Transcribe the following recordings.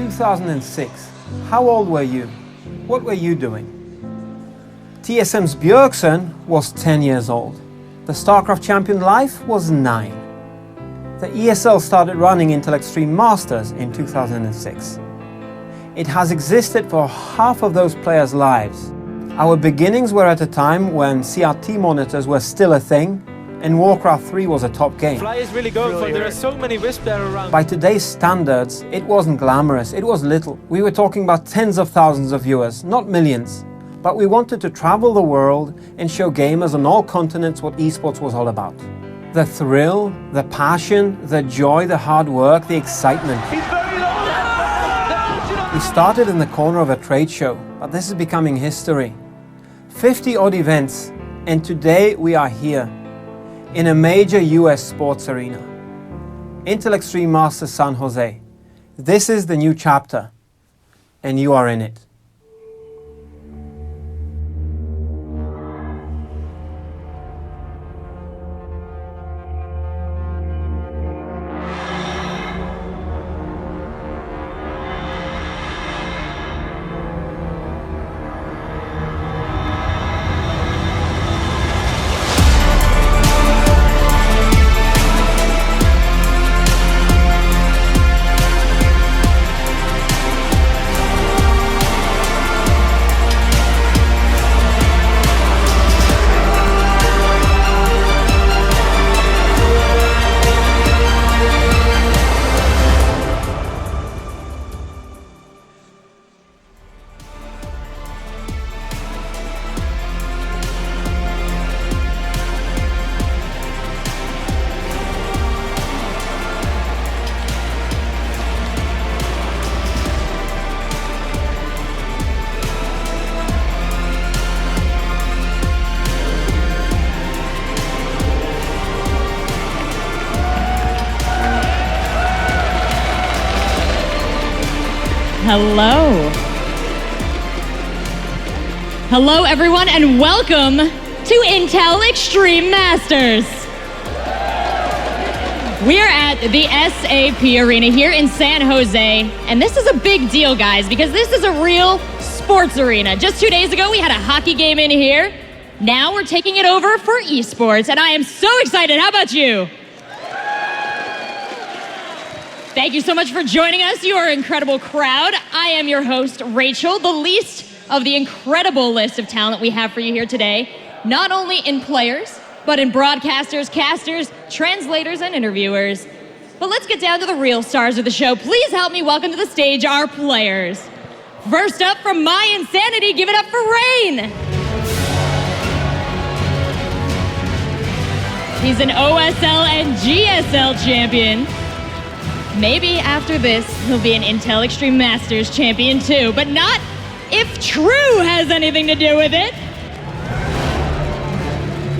2006. How old were you? What were you doing? TSM's Björksen was 10 years old. The StarCraft champion Life was 9. The ESL started running Intel Extreme Masters in 2006. It has existed for half of those players' lives. Our beginnings were at a time when CRT monitors were still a thing, and Warcraft 3 was a top game. Fly is really going for it. There are so many wisps there around. By today's standards, it wasn't glamorous, it was little. We were talking about tens of thousands of viewers, not millions. But we wanted to travel the world and show gamers on all continents what esports was all about. The thrill, the passion, the joy, the hard work, the excitement. We started in the corner of a trade show, but this is becoming history. 50 odd events, and today we are here, in a major US sports arena. Intel Extreme Masters San Jose. This is the new chapter, and you are in it. Hello. Hello, everyone, and welcome to Intel Extreme Masters. We are at the SAP Arena here in San Jose, and this is a big deal, guys, because this is a real sports arena. Just 2 days ago, we had a hockey game in here. Now we're taking it over for esports, and I am so excited. How about you? Thank you so much for joining us. You are an incredible crowd. I am your host, Rachel, the least of the incredible list of talent we have for you here today, not only in players, but in broadcasters, casters, translators, and interviewers. But let's get down to the real stars of the show. Please help me welcome to the stage our players. First up from My Insanity, give it up for Rain. He's an OSL and GSL champion. Maybe after this, he'll be an Intel Extreme Masters champion too, but not if True has anything to do with it.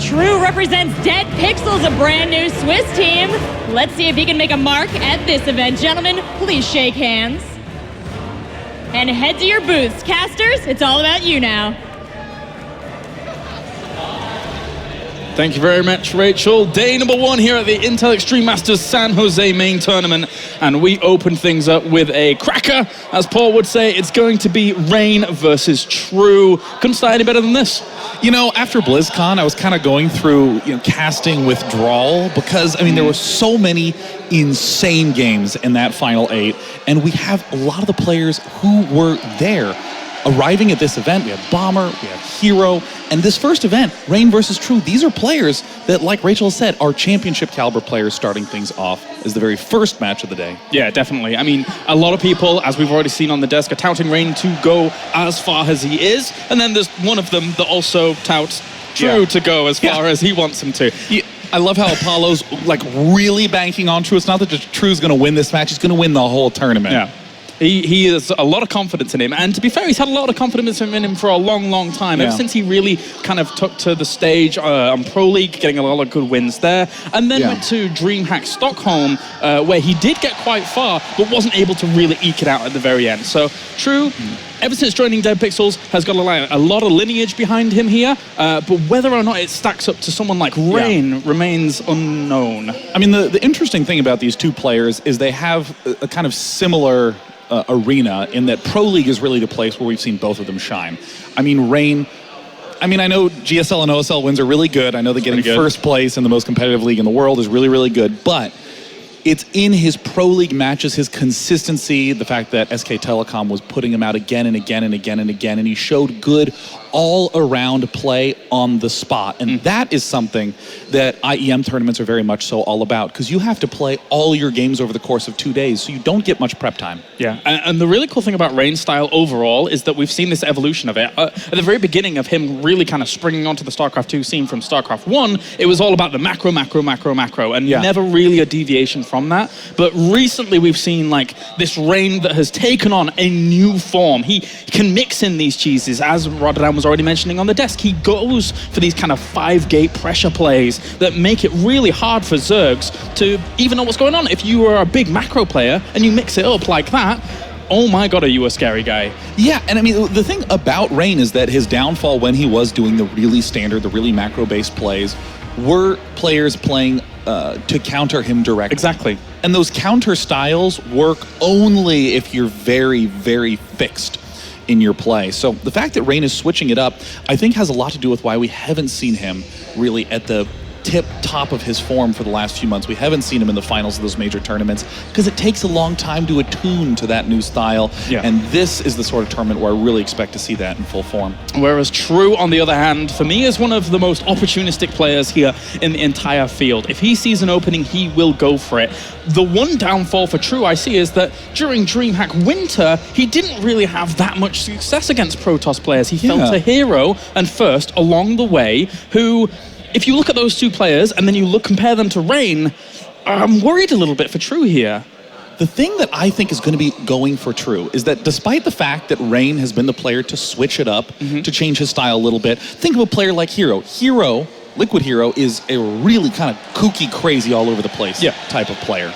True represents Dead Pixels, a brand new Swiss team. Let's see if he can make a mark at this event. Gentlemen, please shake hands. And head to your booths. Casters, it's all about you now. Thank you very much, Rachel. Day number 1 here at the Intel Extreme Masters San Jose main tournament, and we open things up with a cracker. As Paul would say, it's going to be Rain versus True. Couldn't start any better than this. You know, after BlizzCon, I was kind of going through, casting withdrawal because, there were so many insane games in that Final 8, and we have a lot of the players who were there. Arriving at this event, we had Bomber, we had Hero, and this first event, Rain versus True, these are players that, like Rachel said, are championship caliber players starting things off as the very first match of the day. Yeah, definitely. A lot of people, as we've already seen on the desk, are touting Rain to go as far as he is, and then there's one of them that also touts True to go as far as he wants him to. Yeah. I love how Apollo's really banking on True. It's not that just True's going to win this match, he's going to win the whole tournament. Yeah. He has a lot of confidence in him, and to be fair, he's had a lot of confidence in him for a long, long time, ever since he really kind of took to the stage on Pro League, getting a lot of good wins there, and then went to DreamHack Stockholm, where he did get quite far, but wasn't able to really eke it out at the very end. So, True, ever since joining Dead Pixels, has got a lot of lineage behind him here, but whether or not it stacks up to someone like Rain remains unknown. The interesting thing about these two players is they have a kind of similar arena in that Pro League is really the place where we've seen both of them shine. I mean, Rain, I know GSL and OSL wins are really good. I know that getting first place in the most competitive league in the world is really, really good. But it's in his Pro League matches, his consistency, the fact that SK Telecom was putting him out again and again and again and again, and he showed good all-around play on the spot. And that is something that IEM tournaments are very much so all about, because you have to play all your games over the course of 2 days, so you don't get much prep time. Yeah, and the really cool thing about Rain's style overall is that we've seen this evolution of it. At the very beginning of him really kind of springing onto the StarCraft 2 scene from StarCraft 1, it was all about the macro, and never really a deviation from that. But recently we've seen like this Rain that has taken on a new form. He can mix in these cheeses, as Rotterdam was already mentioning on the desk. He goes for these kind of 5-gate pressure plays that make it really hard for Zergs to even know what's going on. If you are a big macro player and you mix it up like that, oh my god, are you a scary guy? Yeah, and I mean, the thing about Rain is that his downfall when he was doing the really standard, the really macro-based plays, were players playing to counter him directly. Exactly. And those counter styles work only if you're very, very fixed in your play. So the fact that Rain is switching it up, I think has a lot to do with why we haven't seen him really at the top of his form for the last few months. We haven't seen him in the finals of those major tournaments because it takes a long time to attune to that new style. Yeah. And this is the sort of tournament where I really expect to see that in full form. Whereas True, on the other hand, for me is one of the most opportunistic players here in the entire field. If he sees an opening, he will go for it. The one downfall for True I see is that during DreamHack Winter, he didn't really have that much success against Protoss players. He fell to Hero and First along the way, who, if you look at those two players and then you compare them to Rain, I'm worried a little bit for True here. The thing that I think is going to be going for True is that despite the fact that Rain has been the player to switch it up, to change his style a little bit, think of a player like Hero. Liquid Hero is a really kind of kooky, crazy, all over the place type of player.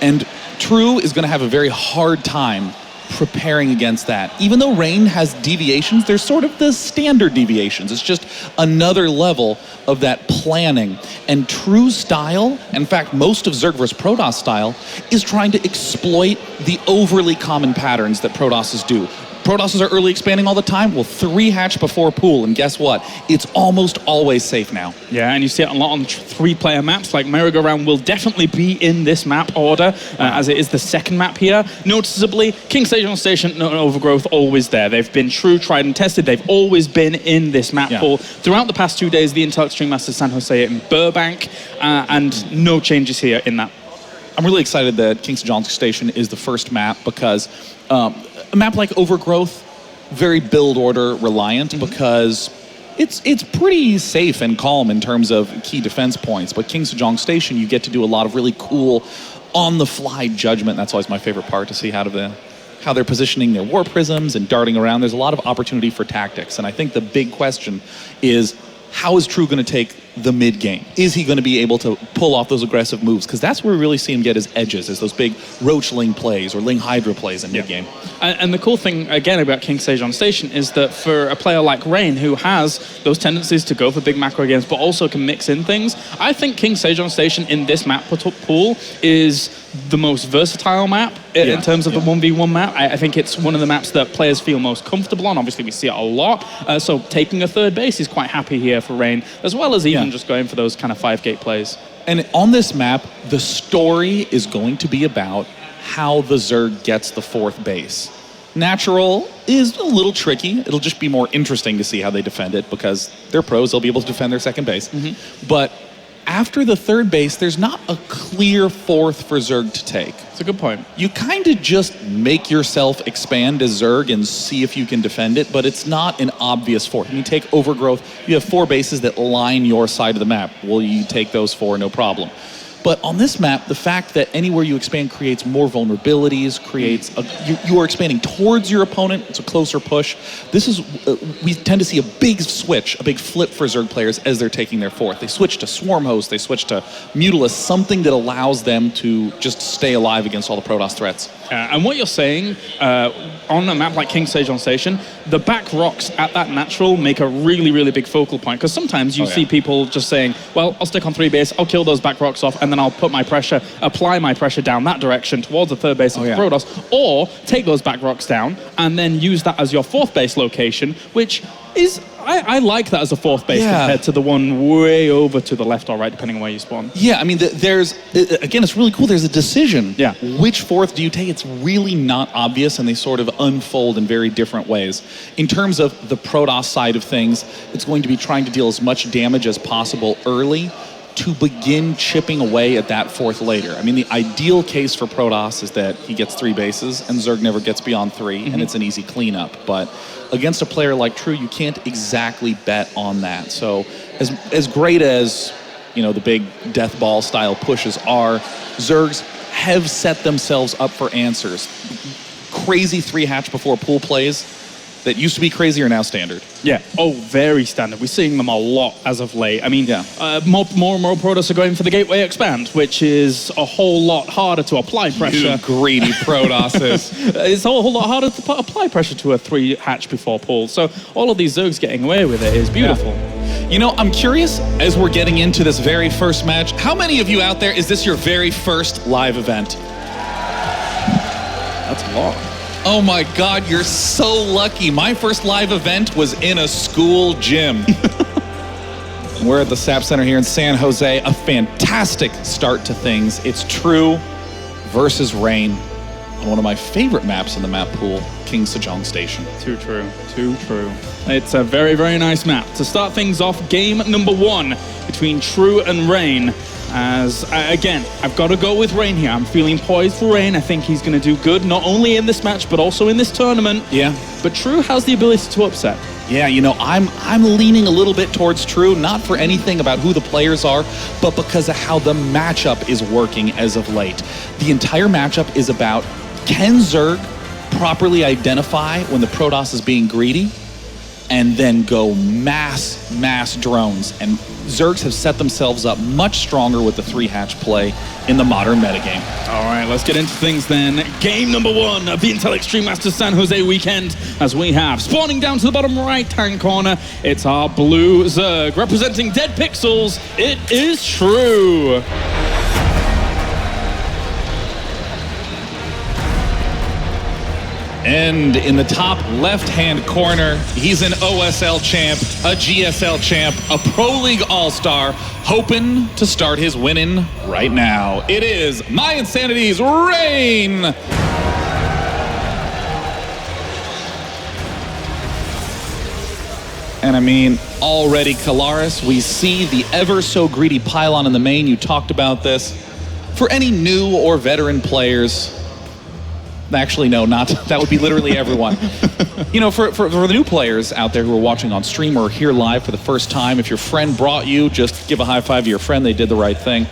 And True is going to have a very hard time preparing against that. Even though Rain has deviations, they're sort of the standard deviations. It's just another level of that planning. And True style, in fact, most of Zerg vs. Protoss style, is trying to exploit the overly common patterns that Protosses do. Protosses are early expanding all the time. Well, 3 hatch before pool, and guess what? It's almost always safe now. Yeah, and you see it a lot on 3-player maps, like Merry-Go-Round will definitely be in this map order, as it is the second map here. Noticeably, King Sejong Station and Overgrowth always there. They've been true, tried and tested. They've always been in this map pool. Throughout the past 2 days, the Intel Extreme Masters San Jose in Burbank, and no changes here in that. I'm really excited that King Sejong Station is the first map because a map like Overgrowth, very build order reliant because it's pretty safe and calm in terms of key defense points. But King Sejong Station, you get to do a lot of really cool on-the-fly judgment. That's always my favorite part, to see how they're positioning their war prisms and darting around. There's a lot of opportunity for tactics. And I think the big question is, how is True going to take the mid game? Is he going to be able to pull off those aggressive moves? Because that's where we really see him get his edges, is those big Roach Ling plays or Ling Hydra plays in mid game. And the cool thing, again, about King Sejong Station is that for a player like Rain, who has those tendencies to go for big macro games, but also can mix in things, I think King Sejong Station in this map pool is the most versatile map in terms of the 1v1 map. I think it's one of the maps that players feel most comfortable on. Obviously, we see it a lot. So taking a third base is quite happy here for Rain, as well as even just going for those kind of 5-gate plays. And on this map, the story is going to be about how the Zerg gets the 4th base. Natural is a little tricky. It'll just be more interesting to see how they defend it because they're pros. They'll be able to defend their 2nd base. But after the 3rd base, there's not a clear 4th for Zerg to take. That's a good point. You kind of just make yourself expand as Zerg and see if you can defend it, but it's not an obvious 4th. When you take Overgrowth, you have 4 bases that line your side of the map. Well, you take those 4, no problem. But on this map, the fact that anywhere you expand creates more vulnerabilities, you are expanding towards your opponent, it's a closer push. This is, we tend to see a big switch, a big flip for Zerg players as they're taking their 4th. They switch to Swarm Host, they switch to Mutalisk, something that allows them to just stay alive against all the Protoss threats. And what you're saying, on a map like King Sejong Station, the back rocks at that natural make a really, really big focal point. Because sometimes you see people just saying, well, I'll stick on 3 base, I'll kill those back rocks off, and and then I'll apply my pressure down that direction towards the third base of Protoss, or take those back rocks down and then use that as your fourth base location, which is, I like that as a fourth base compared to the one way over to the left or right, depending on where you spawn. Yeah, I mean, there's, again, it's really cool. There's a decision. Yeah. Which fourth do you take? It's really not obvious, and they sort of unfold in very different ways. In terms of the Protoss side of things, it's going to be trying to deal as much damage as possible early to begin chipping away at that fourth later. I mean, the ideal case for Protoss is that he gets 3 bases and Zerg never gets beyond 3, and it's an easy cleanup. But against a player like True, you can't exactly bet on that. So as great as, you know, the big death ball style pushes are, Zergs have set themselves up for answers. Crazy 3 hatch before pool plays that used to be crazy are now standard. Yeah. Oh, very standard. We're seeing them a lot as of late. I mean, more and more Protoss are going for the gateway expand, which is a whole lot harder to apply pressure. You greedy Protosses. It's a whole lot harder to apply pressure to a 3 hatch before pool. So all of these Zergs getting away with it is beautiful. Yeah. You know, I'm curious, as we're getting into this very first match, how many of you out there, is this your very first live event? That's a lot. Oh my God, you're so lucky. My first live event was in a school gym. We're at the SAP Center here in San Jose. A fantastic start to things. It's True versus Rain on one of my favorite maps in the map pool, King Sejong Station. Too true, too true. It's a very, very nice map. To start things off, game number 1 between True and Rain. As, again, I've got to go with Rain here. I'm feeling poised for Rain. I think he's going to do good, not only in this match, but also in this tournament. Yeah. But True has the ability to upset. Yeah, you know, I'm leaning a little bit towards True, not for anything about who the players are, but because of how the matchup is working as of late. The entire matchup is about, can Zerg properly identify when the Protoss is being greedy, and then go mass drones. And Zergs have set themselves up much stronger with the 3 hatch play in the modern metagame. All right, let's get into things then. Game number 1 of the Intel Extreme Masters San Jose weekend, as we have, spawning down to the bottom right-hand corner, it's our blue Zerg. Representing Dead Pixels, it is True. And in the top left-hand corner, he's an OSL champ, a GSL champ, a Pro League All-Star, hoping to start his winning right now. It is My Insanity's Rain! And I mean, already Kalaris, we see the ever-so-greedy pylon in the main. You talked about this. For any new or veteran players, actually, no, not. That would be literally everyone. You know, for the new players out there who are watching on stream or here live for the first time, if your friend brought you, just give a high five to your friend. They did the right thing.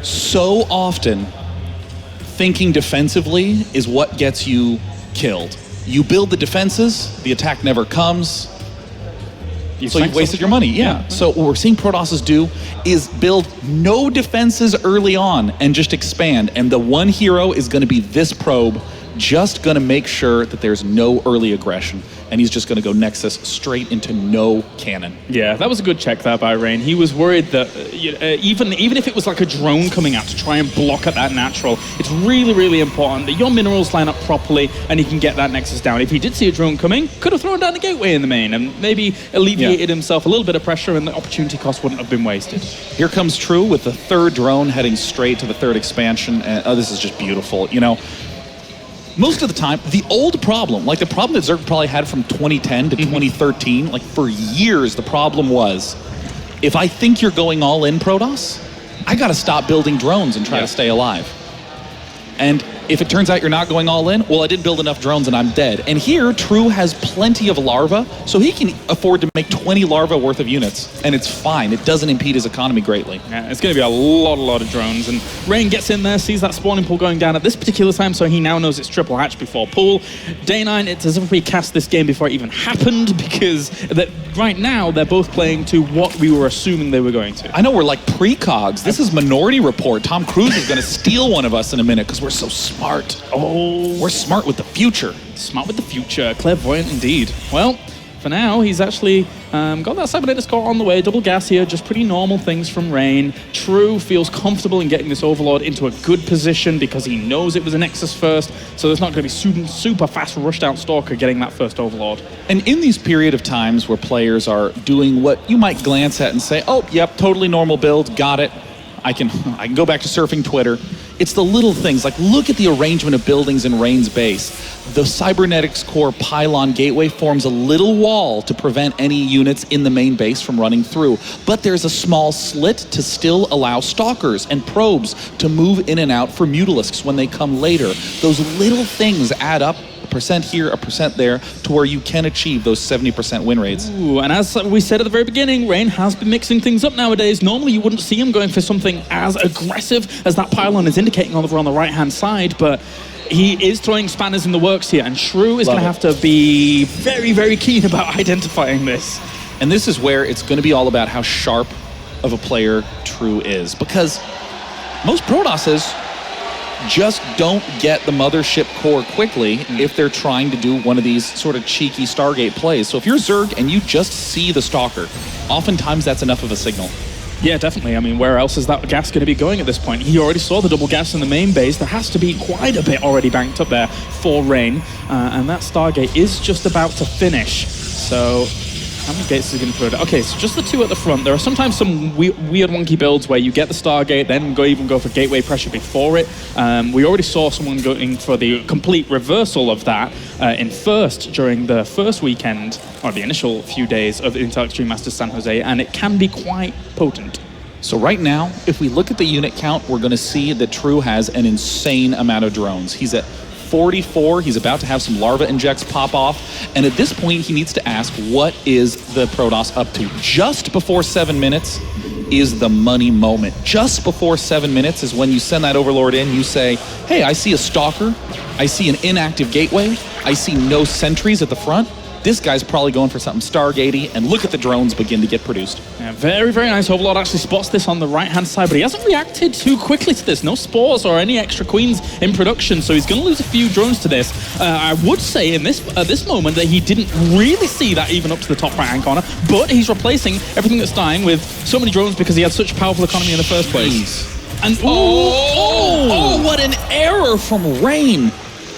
So often, thinking defensively is what gets you killed. You build the defenses, the attack never comes. So you've wasted your money, yeah. So what we're seeing Protosses do is build no defenses early on and just expand. And the one hero is going to be this probe, just going to make sure that there's no early aggression. And he's just going to go Nexus straight into no cannon. Yeah, that was a good check there by Rain. He was worried that even if it was like a drone coming out to try and block at that natural, it's really, really important that your minerals line up properly and he can get that Nexus down. If he did see a drone coming, could have thrown down the gateway in the main and maybe alleviated himself a little bit of pressure, and the opportunity cost wouldn't have been wasted. Here comes True with the 3rd drone heading straight to the 3rd expansion. And, this is just beautiful. You know, most of the time, the old problem, like the problem that Zerg probably had from 2010 to 2013, like for years, the problem was, if I think you're going all in, Protoss, I gotta stop building drones and try to stay alive. And if it turns out you're not going all in, well, I didn't build enough drones and I'm dead. And here, True has plenty of larvae, so he can afford to make 20 larvae worth of units, and it's fine. It doesn't impede his economy greatly. Yeah, it's going to be a lot of drones, and Rain gets in there, sees that spawning pool going down at this particular time, so he now knows it's triple hatch before pool. Day 9, it's as if we cast this game before it even happened, because right now, they're both playing to what we were assuming they were going to. I know, we're like precogs. This is Minority Report. Tom Cruise is going to steal one of us in a minute, because we're so smart. Oh. We're smart with the future. Smart with the future. Clairvoyant indeed. Well, for now, he's actually got that cybernetic score on the way. Double gas here, just pretty normal things from Rain. True feels comfortable in getting this Overlord into a good position because he knows it was a Nexus first, so there's not going to be super fast rushed out Stalker getting that first Overlord. And in these period of times where players are doing what you might glance at and say, oh, yep, totally normal build, got it. I can go back to surfing Twitter. It's the little things, like look at the arrangement of buildings in Rain's base. The Cybernetics Core pylon gateway forms a little wall to prevent any units in the main base from running through. But there's a small slit to still allow stalkers and probes to move in and out for Mutalisks when they come later. Those little things add up, a percent here, a percent there, to where you can achieve those 70% win rates. Ooh, and as we said at the very beginning, Rain has been mixing things up nowadays. Normally you wouldn't see him going for something as aggressive as that pylon is indicating over on the right-hand side, but he is throwing spanners in the works here, and Shrew is going to have to be very, very keen about identifying this. And this is where it's going to be all about how sharp of a player True is, because most Protosses just don't get the mothership core quickly if they're trying to do one of these sort of cheeky Stargate plays. So if you're Zerg and you just see the Stalker, oftentimes that's enough of a signal. Yeah, definitely. I mean, where else is that gas going to be going at this point? He already saw the double gas in the main base. There has to be quite a bit already banked up there for Rain. And that Stargate is just about to finish. So how many gates is he going to put? Okay, so just the two at the front. There are sometimes some weird wonky builds where you get the Stargate, then even go for gateway pressure before it. We already saw someone going for the complete reversal of that in first during the first weekend, or the initial few days of Intel Extreme Masters San Jose, and it can be quite potent. So right now, if we look at the unit count, we're going to see that True has an insane amount of drones. He's at 44. He's about to have some larva injects pop off. And at this point, he needs to ask, what is the Protoss up to? Just before 7 minutes is the money moment. Just before 7 minutes is when you send that Overlord in. You say, hey, I see a Stalker. I see an inactive gateway. I see no sentries at the front. This guy's probably going for something Stargatey, and look at the drones begin to get produced. Yeah, very, very nice. Overlord actually spots this on the right-hand side, but he hasn't reacted too quickly to this. No spores or any extra queens in production, so he's going to lose a few drones to this. I would say at this moment that he didn't really see that even up to the top right-hand corner, but he's replacing everything that's dying with so many drones because he had such a powerful economy in the first place. And what an error from Rain.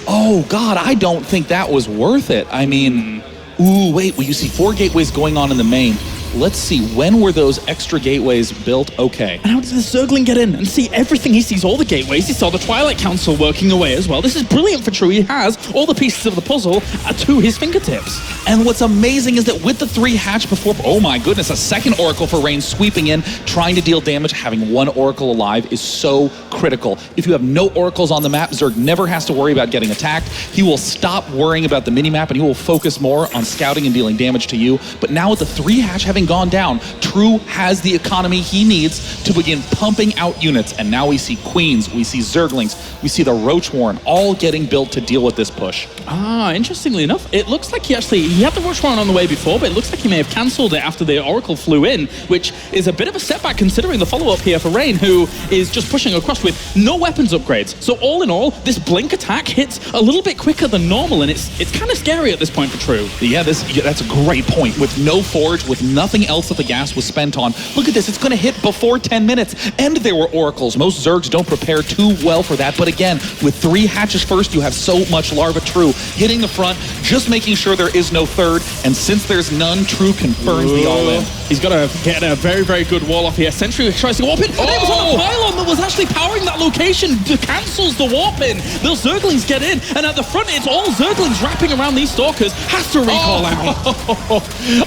Oh, God, I don't think that was worth it. I mean... Ooh, wait, well, you see 4 gateways going on in the main. Let's see, when were those extra gateways built? Okay. And how did the Zergling get in and see everything? He sees all the gateways. He saw the Twilight Council working away as well. This is brilliant for True. He has all the pieces of the puzzle to his fingertips. And what's amazing is that with the 3 hatch before... Oh my goodness, a second Oracle for Rain sweeping in, trying to deal damage. Having 1 Oracle alive is so critical. If you have no Oracles on the map, Zerg never has to worry about getting attacked. He will stop worrying about the minimap and he will focus more on scouting and dealing damage to you. But now with the 3 hatch having gone down, True has the economy he needs to begin pumping out units. And now we see Queens, we see Zerglings, we see the Roach Warren all getting built to deal with this push. Interestingly enough, it looks like he had the Roach Warren on the way before, but it looks like he may have cancelled it after the Oracle flew in, which is a bit of a setback considering the follow-up here for Rain, who is just pushing across with no weapons upgrades. So all in all, this blink attack hits a little bit quicker than normal, and it's kind of scary at this point for True. Yeah, that's a great point. With no forge, with nothing else that the gas was spent on. Look at this, it's going to hit before 10 minutes. And there were Oracles. Most Zergs don't prepare too well for that. But again, with 3 hatches first, you have so much larva. True hitting the front, just making sure there is no third. And since there's none, True confirms the all-in. He's got to get a very, very good wall off here. Sentry tries to warp in. And it was on the pylon that was actually powering that location. Cancels the warp in. Those Zerglings get in. And at the front, it's all Zerglings wrapping around these Stalkers. Has to recall out.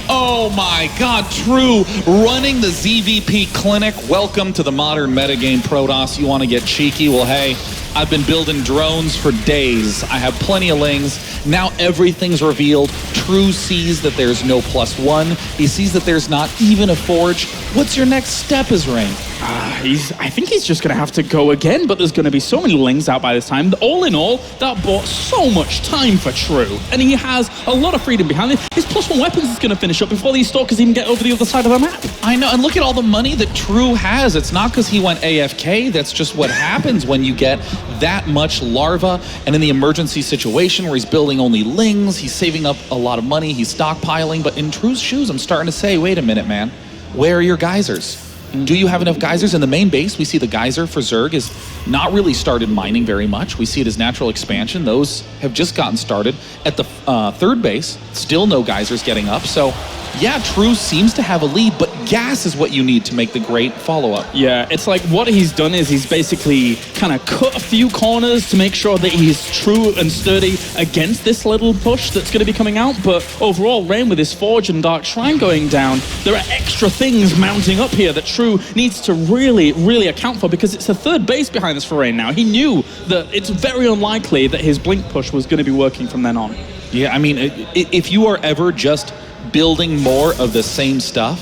Oh my God, True running the ZVP clinic. Welcome to the modern metagame, Protoss. You want to get cheeky? Well, hey, I've been building drones for days. I have plenty of lings. Now everything's revealed. True sees that there's no +1. He sees that there's not even a forge. What's your next step, is Rain? I think he's just going to have to go again, but there's going to be so many Lings out by this time. All in all, that bought so much time for True, and he has a lot of freedom behind it. His +1 weapons is going to finish up before these Stalkers even get over the other side of the map. I know, and look at all the money that True has. It's not because he went AFK. That's just what happens when you get that much larva, and in the emergency situation where he's building only Lings, he's saving up a lot of money, he's stockpiling, but in True's shoes, I'm starting to say, wait a minute, man, where are your geysers? Do you have enough geysers? In the main base, we see the geyser for Zerg is not really started mining very much. We see it as natural expansion. Those have just gotten started. At the third base, still no geysers getting up. So, yeah, True seems to have a lead, but gas is what you need to make the great follow-up. Yeah, it's like what he's done is he's basically kind of cut a few corners to make sure that he's true and sturdy against this little push that's going to be coming out. But overall, Rain with his Forge and Dark Shrine going down, there are extra things mounting up here that True needs to really, really account for, because it's a third base behind this for Rain now. He knew that it's very unlikely that his Blink push was going to be working from then on. Yeah, I mean, if you are ever just building more of the same stuff,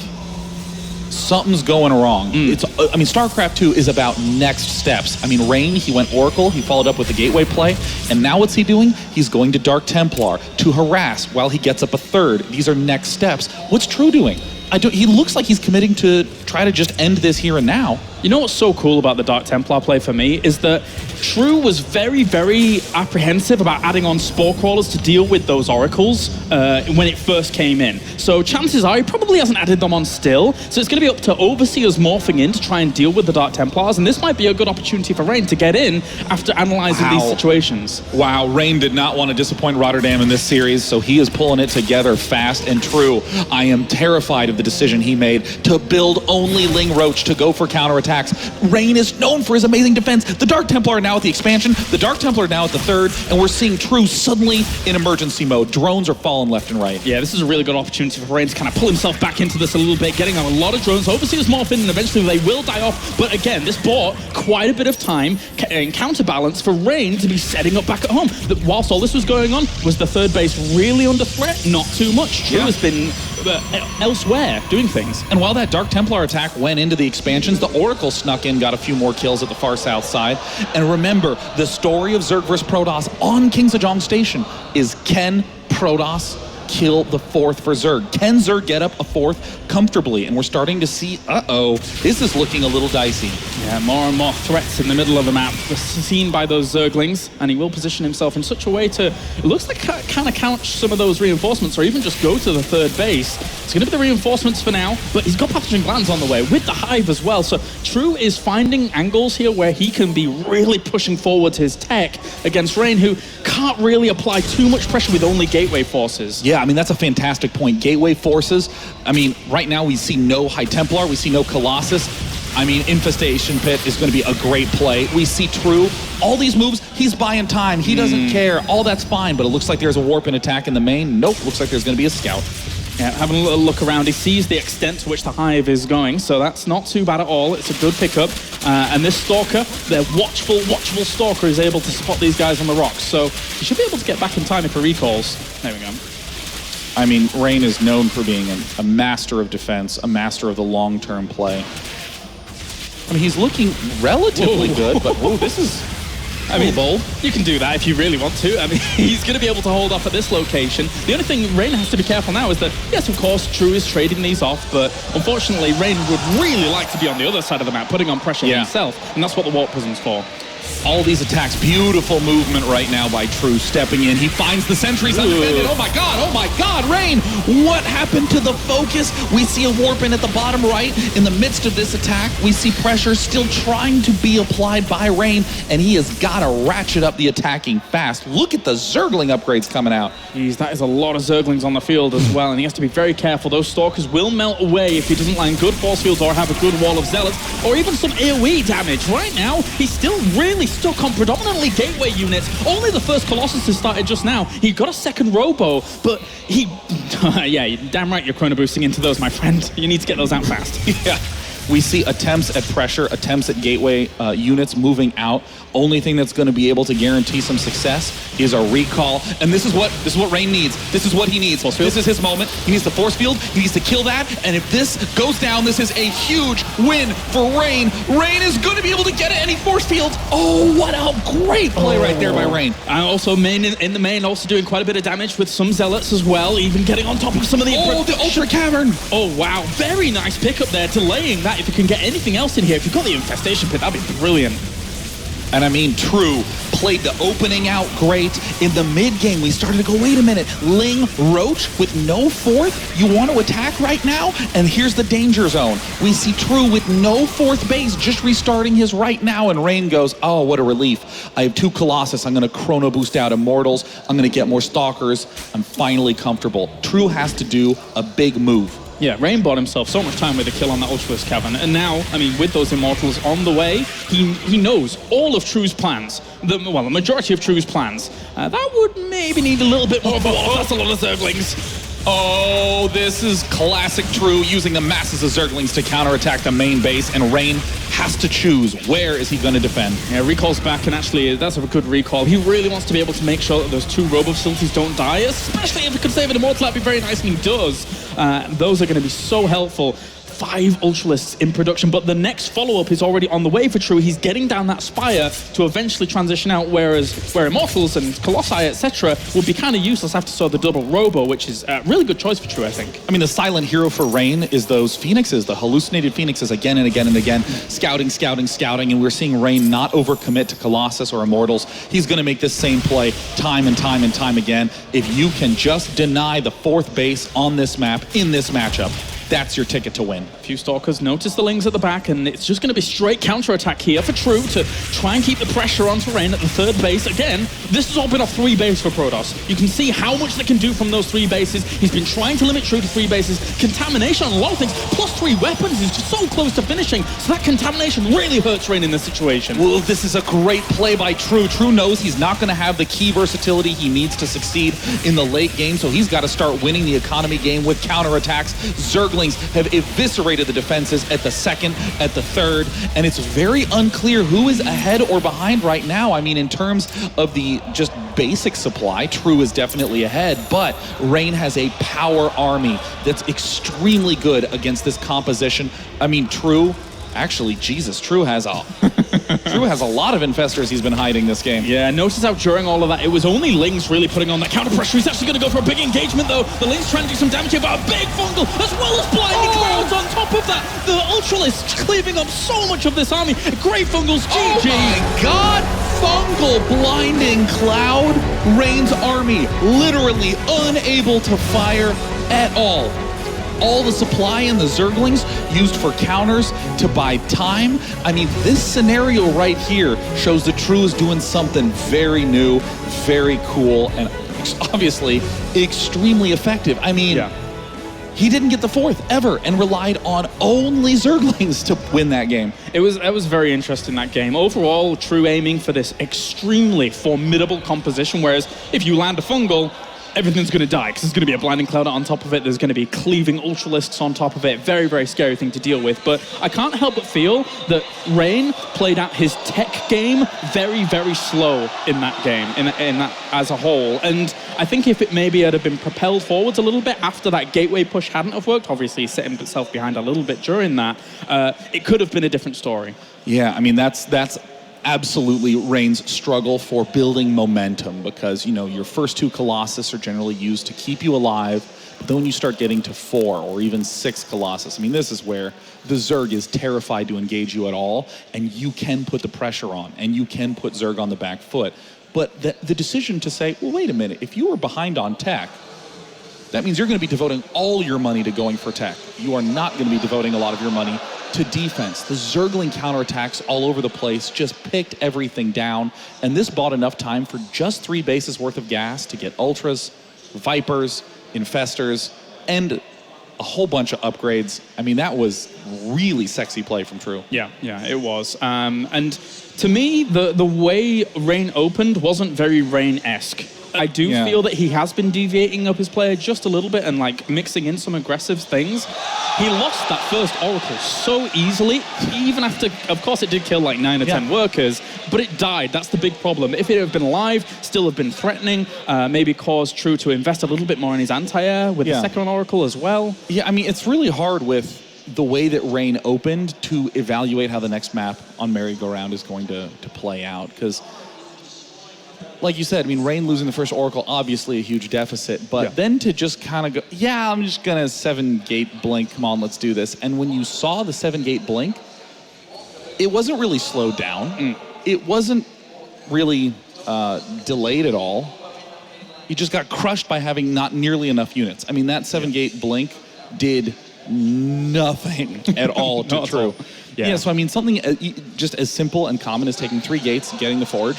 something's going wrong. I mean, StarCraft 2 is about next steps. I mean, Rain, he went Oracle, he followed up with the Gateway play, and now what's he doing? He's going to Dark Templar to harass while he gets up a third. These are next steps. What's True doing? He looks like he's committing to try to just end this here and now. You know what's so cool about the Dark Templar play for me is that True was very, very apprehensive about adding on Spore Crawlers to deal with those Oracles when it first came in. So chances are he probably hasn't added them on still. So it's going to be up to Overseers morphing in to try and deal with the Dark Templars. And this might be a good opportunity for Rain to get in after analyzing these situations. Wow, Rain did not want to disappoint Rotterdam in this series, so he is pulling it together fast and true. I am terrified of the decision he made to build only Ling Roach to go for counterattacks. Rain is known for his amazing defense. The Dark Templar are now at the expansion, the Dark Templar are now at the third, and we're seeing True suddenly in emergency mode. Drones are falling left and right. Yeah, this is a really good opportunity for Rain to kind of pull himself back into this a little bit, getting a lot of drones. Overseers morph in, and eventually they will die off. But again, this bought quite a bit of time and counterbalance for Rain to be setting up back at home. Whilst all this was going on, was the third base really under threat? Not too much. True has been elsewhere doing things. And while that Dark Templar attack went into the expansions, the Oracle snuck in, got a few more kills at the far south side. And remember, the story of Zerg vs. Protoss on King Sejong Station is, can Protoss kill the fourth for Zerg? Can Zerg get up a fourth comfortably? And we're starting to see, this is looking a little dicey. Yeah, more and more threats in the middle of the map seen by those Zerglings, and he will position himself in such a way to, it looks like, kind of count some of those reinforcements, or even just go to the third base. It's going to be the reinforcements for now, but he's got Pathogen Glands on the way with the Hive as well. So True is finding angles here where he can be really pushing forward his tech against Rain, who can't really apply too much pressure with only Gateway forces. Yeah, I mean, that's a fantastic point. Gateway forces, I mean, right now we see no High Templar, we see no Colossus. I mean, Infestation Pit is going to be a great play. We see True, all these moves, he's buying time. He doesn't care. All that's fine, but it looks like there's a warp and attack in the main. Nope, looks like there's going to be a scout. Yeah, having a little look around, he sees the extent to which the Hive is going, so that's not too bad at all. It's a good pickup. And this Stalker, their watchful Stalker, is able to spot these guys on the rocks, so he should be able to get back in time if he recalls. There we go. I mean, Rain is known for being a master of defense, a master of the long-term play. I mean, he's looking relatively good, but this is... I mean, bold. You can do that if you really want to. I mean, he's going to be able to hold off at this location. The only thing Rain has to be careful now is that, yes, of course, True is trading these off, but unfortunately, Rain would really like to be on the other side of the map, putting on pressure himself, and that's what the Warp Prism's for. All these attacks, beautiful movement right now by True, stepping in. He finds the sentries undefended. Oh my God, Rain! What happened to the focus? We see a warp in at the bottom right. In the midst of this attack, we see pressure still trying to be applied by Rain, and he has got to ratchet up the attacking fast. Look at the Zergling upgrades coming out. Jeez, that is a lot of Zerglings on the field as well, and he has to be very careful. Those Stalkers will melt away if he doesn't land good force fields or have a good wall of Zealots, or even some AoE damage. Right now, he's still really stuck on predominantly Gateway units. Only the first Colossus has started just now. He got a second Robo, but he... yeah, you're damn right you're chrono boosting into those, my friend. You need to get those out fast. Yeah. We see attempts at pressure, attempts at gateway units moving out. Only thing that's going to be able to guarantee some success is a recall. And this is what Rain needs. This is what he needs. This is his moment. He needs the force field. He needs to kill that. And if this goes down, this is a huge win for Rain. Rain is going to be able to get it, and he force fields. Oh, what a great play right there by Rain. And also in the main, also doing quite a bit of damage with some zealots as well, even getting on top of some of the... Oh, the Ultra Cavern. Oh, wow. Very nice pickup there, delaying that. If you can get anything else in here, if you've got the Infestation Pit, that'd be brilliant. And I mean, True played the opening out great. In the mid-game, we started to go, wait a minute, Ling Roach with no fourth? You want to attack right now? And here's the danger zone. We see True with no fourth base, just restarting his right now, and Rain goes, oh, what a relief. I have 2 Colossus. I'm going to chrono boost out Immortals. I'm going to get more Stalkers. I'm finally comfortable. True has to do a big move. Yeah, Rain bought himself so much time with a kill on that Ultraverse Cavern, and now, I mean, with those Immortals on the way, he knows all of True's plans. The majority of True's plans. That would maybe need a little bit more, but that's a lot of Zerglings. Oh, this is classic True, using the masses of Zerglings to counterattack the main base, and Rain has to choose where is he going to defend. Yeah, recall's back, and actually that's a good recall. He really wants to be able to make sure that those 2 robo facilities don't die, especially if he could save an Immortal. That'd be very nice, and he does. Those are going to be so helpful. 5 Ultralisks in production, but the next follow-up is already on the way for True. He's getting down that spire to eventually transition out, where Immortals and Colossi, etc. would be kind of useless after the double Robo, which is a really good choice for True, I think. I mean, the silent hero for Rain is those Phoenixes, the hallucinated Phoenixes, again and again and again, scouting, and we're seeing Rain not overcommit to Colossus or Immortals. He's going to make this same play time and time and time again. If you can just deny the 4th base on this map, in this matchup, that's your ticket to win. A few Stalkers notice the Lings at the back, and it's just going to be straight counter-attack here for True to try and keep the pressure onto Rain at the 3rd base. Again, this has all been off 3 base for Protoss. You can see how much they can do from those 3 bases. He's been trying to limit True to 3 bases. Contamination on a lot of things, plus 3 weapons is just so close to finishing. So that contamination really hurts Rain in this situation. Well, this is a great play by True. True knows he's not going to have the key versatility he needs to succeed in the late game, so he's got to start winning the economy game with counterattacks. Zerglings have eviscerated the defenses at the 2nd, at the 3rd, and it's very unclear who is ahead or behind right now. I mean, in terms of the just basic supply, True is definitely ahead, but Rain has a power army that's extremely good against this composition. I mean, True has a lot of infestors he's been hiding this game. Yeah, notice how during all of that, it was only Lings really putting on that counter pressure. He's actually going to go for a big engagement, though. The Lings trying to do some damage here, but a big fungal, as well as blinding clouds on top of that. The Ultralisks cleaving up so much of this army. Great fungals, GG. Oh my God! Fungal blinding cloud. Rain's army literally unable to fire at all. All the supply and the Zerglings used for counters to buy time. I mean, this scenario right here shows that True is doing something very new, very cool, and obviously extremely effective. I mean, he didn't get the 4th ever and relied on only Zerglings to win that game. That was very interesting, that game. Overall, True aiming for this extremely formidable composition, whereas if you land a fungal, everything's going to die, because there's going to be a blinding cloud on top of it. There's going to be cleaving Ultralisks on top of it. Very, very scary thing to deal with. But I can't help but feel that Rain played out his tech game very, very slow in that game, in that as a whole. And I think if it maybe had been propelled forwards a little bit after that gateway push hadn't have worked, obviously setting himself behind a little bit during that, it could have been a different story. Yeah, I mean, that's absolutely Rain's struggle for building momentum, because, you know, your first 2 Colossus are generally used to keep you alive, but then when you start getting to 4 or even 6 Colossus, I mean, this is where the Zerg is terrified to engage you at all, and you can put the pressure on, and you can put Zerg on the back foot. But the decision to say, well, wait a minute, if you were behind on tech, that means you're going to be devoting all your money to going for tech. You are not going to be devoting a lot of your money to defense. The Zergling counterattacks all over the place just picked everything down, and this bought enough time for just 3 bases worth of gas to get Ultras, Vipers, Infestors, and a whole bunch of upgrades. I mean, that was really sexy play from True. Yeah, it was. And to me, the way Rain opened wasn't very Rain-esque. I do feel that he has been deviating up his player just a little bit and like mixing in some aggressive things. he lost that first Oracle so easily, even after, of course it did kill like 9 or 10 workers, but it died. That's the big problem. If it had been alive, still have been threatening, maybe caused True to invest a little bit more in his anti-air with the second Oracle as well. Yeah, I mean, it's really hard with the way that Rain opened to evaluate how the next map on Merry-Go-Round is going to play out, because like you said, I mean, Rain losing the first Oracle, obviously a huge deficit, but then to just kind of go, yeah, I'm just going to 7-gate blink, come on, let's do this. And when you saw the 7-gate blink, it wasn't really slowed down. It wasn't really delayed at all. He just got crushed by having not nearly enough units. I mean, that 7-gate blink did nothing at all to True. Yeah, so I mean, something just as simple and common as taking 3 gates, getting the Forge,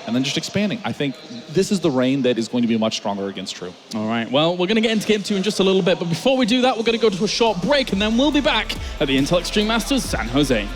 and then just expanding. I think this is the Rain that is going to be much stronger against True. All right, well, we're going to get into Game 2 in just a little bit, but before we do that, we're going to go to a short break, and then we'll be back at the Intel Extreme Masters San Jose.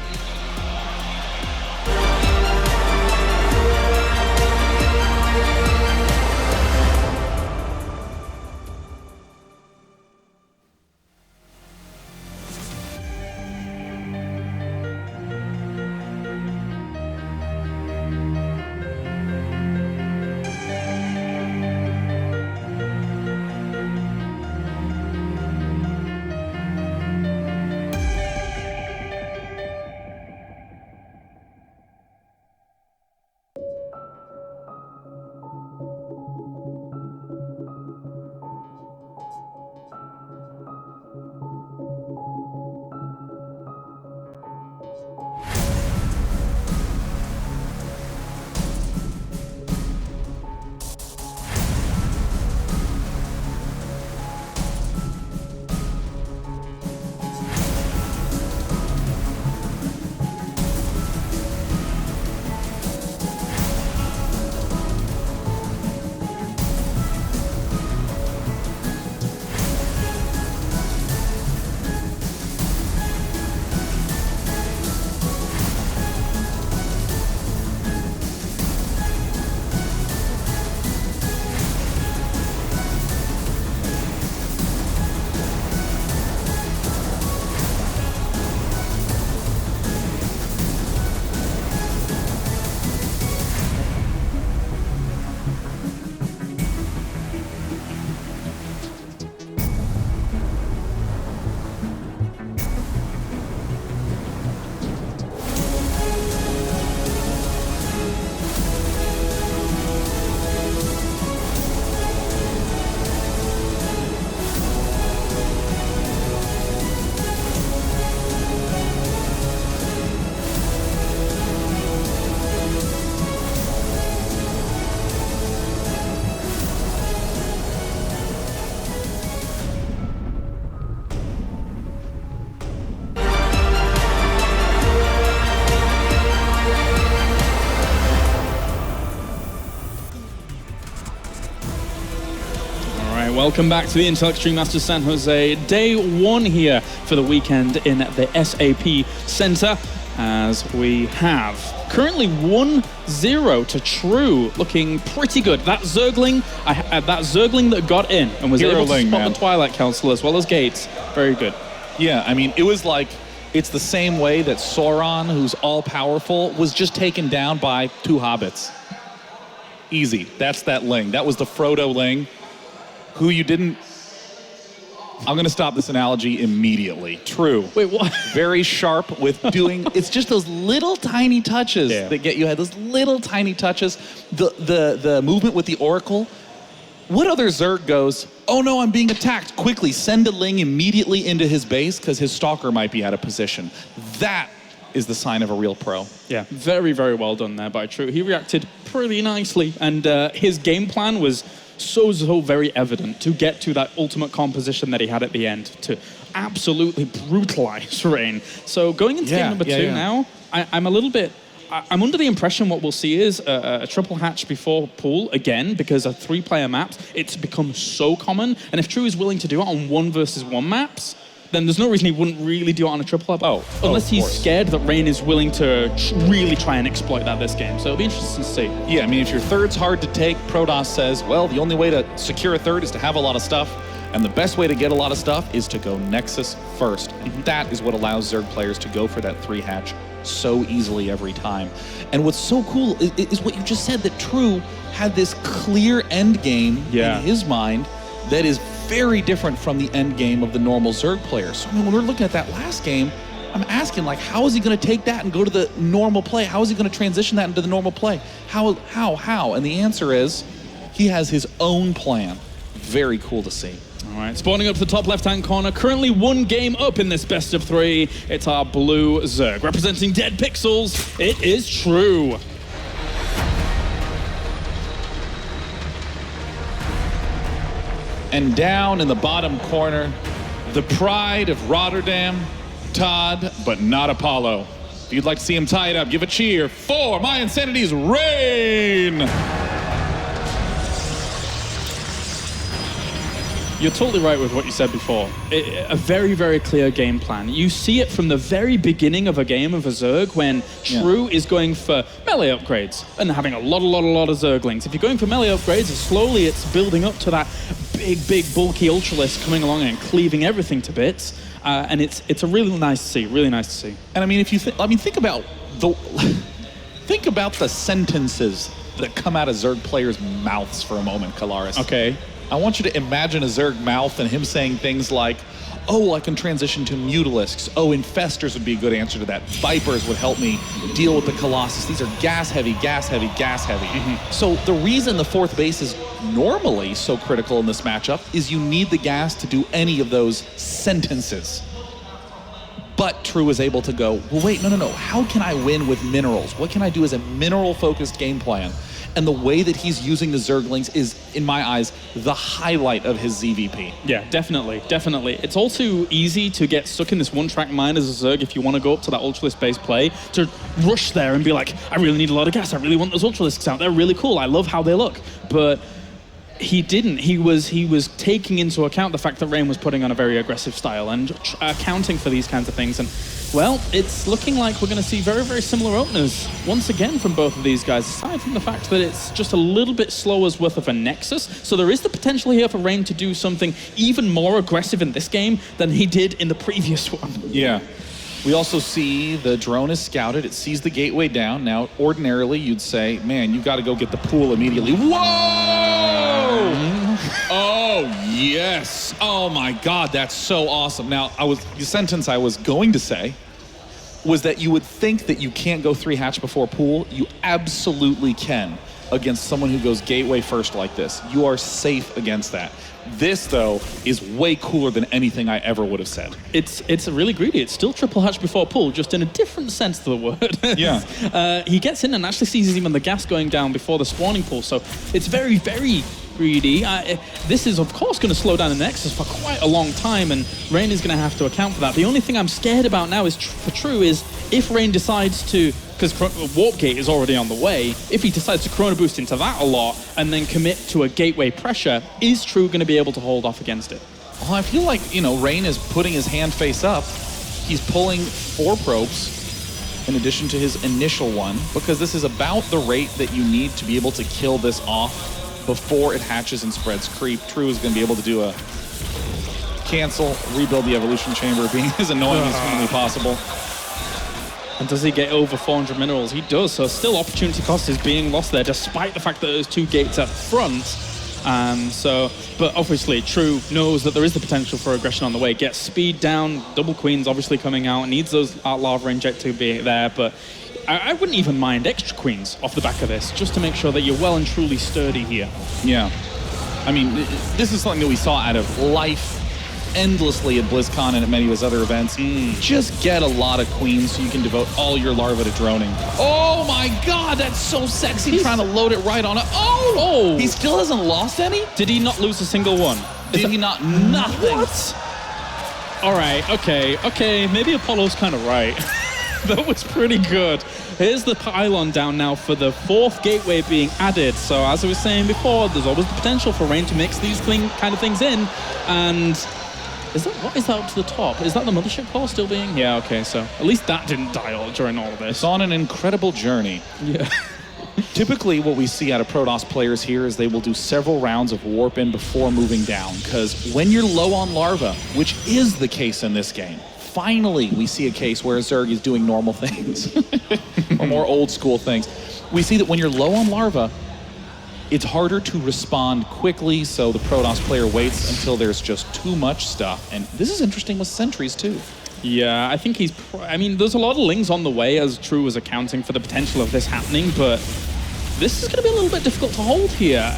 Welcome back to the Intel Extreme Masters San Jose. Day 1 here for the weekend in the SAP Center, as we have currently 1-0 to True, looking pretty good. That Zergling that got in and was able to spot the Twilight Council as well as Gates, very good. Yeah, I mean, it was like, it's the same way that Sauron, who's all-powerful, was just taken down by 2 hobbits. Easy. That's that Ling. That was the Frodo Ling, who you didn't... I'm going to stop this analogy immediately. True. Wait, what? Very sharp with doing... It's just those little tiny touches that get you ahead. Those little tiny touches. The movement with the Oracle. What other Zerg goes, oh no, I'm being attacked. Quickly, send a Ling immediately into his base because his Stalker might be out of position. That is the sign of a real pro. Yeah, very, very well done there by True. He reacted pretty nicely, and his game plan was so very evident to get to that ultimate composition that he had at the end to absolutely brutalize Rain. So going into game number 2 now, I'm a little bit... I'm under the impression what we'll see is a triple hatch before pool again, because of 3-player maps, it's become so common. And if True is willing to do it on 1 versus 1 maps, then there's no reason he wouldn't really do it on a triple up. Unless he's scared that Rain is willing to really try and exploit that this game. So it'll be interesting to see. Yeah, I mean, if your third's hard to take, Protoss says, well, the only way to secure a third is to have a lot of stuff. And the best way to get a lot of stuff is to go Nexus first. That is what allows Zerg players to go for that 3-hatch so easily every time. And what's so cool is what you just said, that True had this clear end game in his mind that is very different from the end game of the normal Zerg player. So I mean, when we're looking at that last game, I'm asking, like, how is he going to take that and go to the normal play? How is he going to transition that into the normal play? How? And the answer is, he has his own plan. Very cool to see. All right, spawning up to the top left-hand corner, currently 1 game up in this best of 3. It's our blue Zerg. Representing Dead Pixels, it is True. And down in the bottom corner, the pride of Rotterdam, Todd, but not Apollo. If you'd like to see him tie it up, give a cheer for My Insanity's Rain! You're totally right with what you said before. A very, very clear game plan. You see it from the very beginning of a game of a Zerg when True is going for melee upgrades and having a lot of Zerglings. If you're going for melee upgrades, slowly it's building up to that big, bulky Ultralisk coming along and cleaving everything to bits. And it's a really nice to see, really nice to see. And I mean, if you think about the sentences that come out of Zerg players' mouths for a moment, Kalaris. Okay. I want you to imagine a Zerg mouth and him saying things like, oh, I can transition to Mutalisks. Oh, Infestors would be a good answer to that. Vipers would help me deal with the Colossus. These are gas heavy. So the reason the 4th base is normally so critical in this matchup is you need the gas to do any of those sentences. But True is able to go, well, wait, no. How can I win with minerals? What can I do as a mineral-focused game plan? And the way that he's using the Zerglings is, in my eyes, the highlight of his ZVP. Yeah, definitely. It's all too easy to get stuck in this one-track mind as a Zerg if you want to go up to that Ultralisk-based play, to rush there and be like, I really need a lot of gas, I really want those Ultralisks out, they're really cool, I love how they look. But he didn't. He was taking into account the fact that Rain was putting on a very aggressive style and accounting for these kinds of things. And, well, it's looking like we're going to see very, very similar openers once again from both of these guys, aside from the fact that it's just a little bit slower's worth of a Nexus. So there is the potential here for Rain to do something even more aggressive in this game than he did in the previous one. Yeah. We also see the drone is scouted. It sees the gateway down. Now, ordinarily, you'd say, man, you got to go get the pool immediately. Whoa! Oh, yes. Oh, my God. That's so awesome. Now, the sentence I was going to say was that you would think that you can't go 3-hatch before pool. You absolutely can against someone who goes gateway first like this. You are safe against that. This, though, is way cooler than anything I ever would have said. It's really greedy. It's still triple hatch before pull, just in a different sense to the word. Yeah. He gets in and actually sees even the gas going down before the spawning pool, so it's very, very greedy. This is, of course, going to slow down the Nexus for quite a long time, and Rain is going to have to account for that. The only thing I'm scared about now is for True is if Rain decides to, because Warp Gate is already on the way, if he decides to Chrono Boost into that a lot and then commit to a gateway pressure, is True going to be able to hold off against it? Well, I feel like, Rain is putting his hand face up. He's pulling 4 probes in addition to his initial one, because this is about the rate that you need to be able to kill this off before it hatches and spreads creep. True is going to be able to do a cancel, rebuild the evolution chamber, being as annoying as humanly possible. And does he get over 400 minerals? He does, so still opportunity cost is being lost there, despite the fact that there's 2 gates up front. But obviously, True knows that there is the potential for aggression on the way. Gets speed down, double queens obviously coming out, needs those lava inject to be there, but I wouldn't even mind extra queens off the back of this, just to make sure that you're well and truly sturdy here. Yeah. I mean, this is something that we saw out of Life endlessly at BlizzCon and at many of his other events. Just get a lot of queens so you can devote all your larvae to droning. Oh my God, that's so sexy. He's trying to load it right on it. Oh! He still hasn't lost any? Did he not lose a single one? Did he not? Nothing. What? All right, okay, maybe Apollo's kind of right. That was pretty good. Here's the pylon down now for the 4th gateway being added. So as I was saying before, there's always the potential for Rain to mix these kind of things in. And what is that up to the top? Is that the mothership core still being? Yeah, okay, so at least that didn't die during all of this. It's on an incredible journey. Yeah. Typically, what we see out of Protoss players here is they will do several rounds of warp in before moving down, because when you're low on larva, which is the case in this game, finally we see a case where Zerg is doing normal things, or more old school things. We see that when you're low on larva, it's harder to respond quickly, so the Protoss player waits until there's just too much stuff. And this is interesting with sentries too. Yeah, I think he's... I mean, there's a lot of Lings on the way, as True is accounting for the potential of this happening, but this is going to be a little bit difficult to hold here.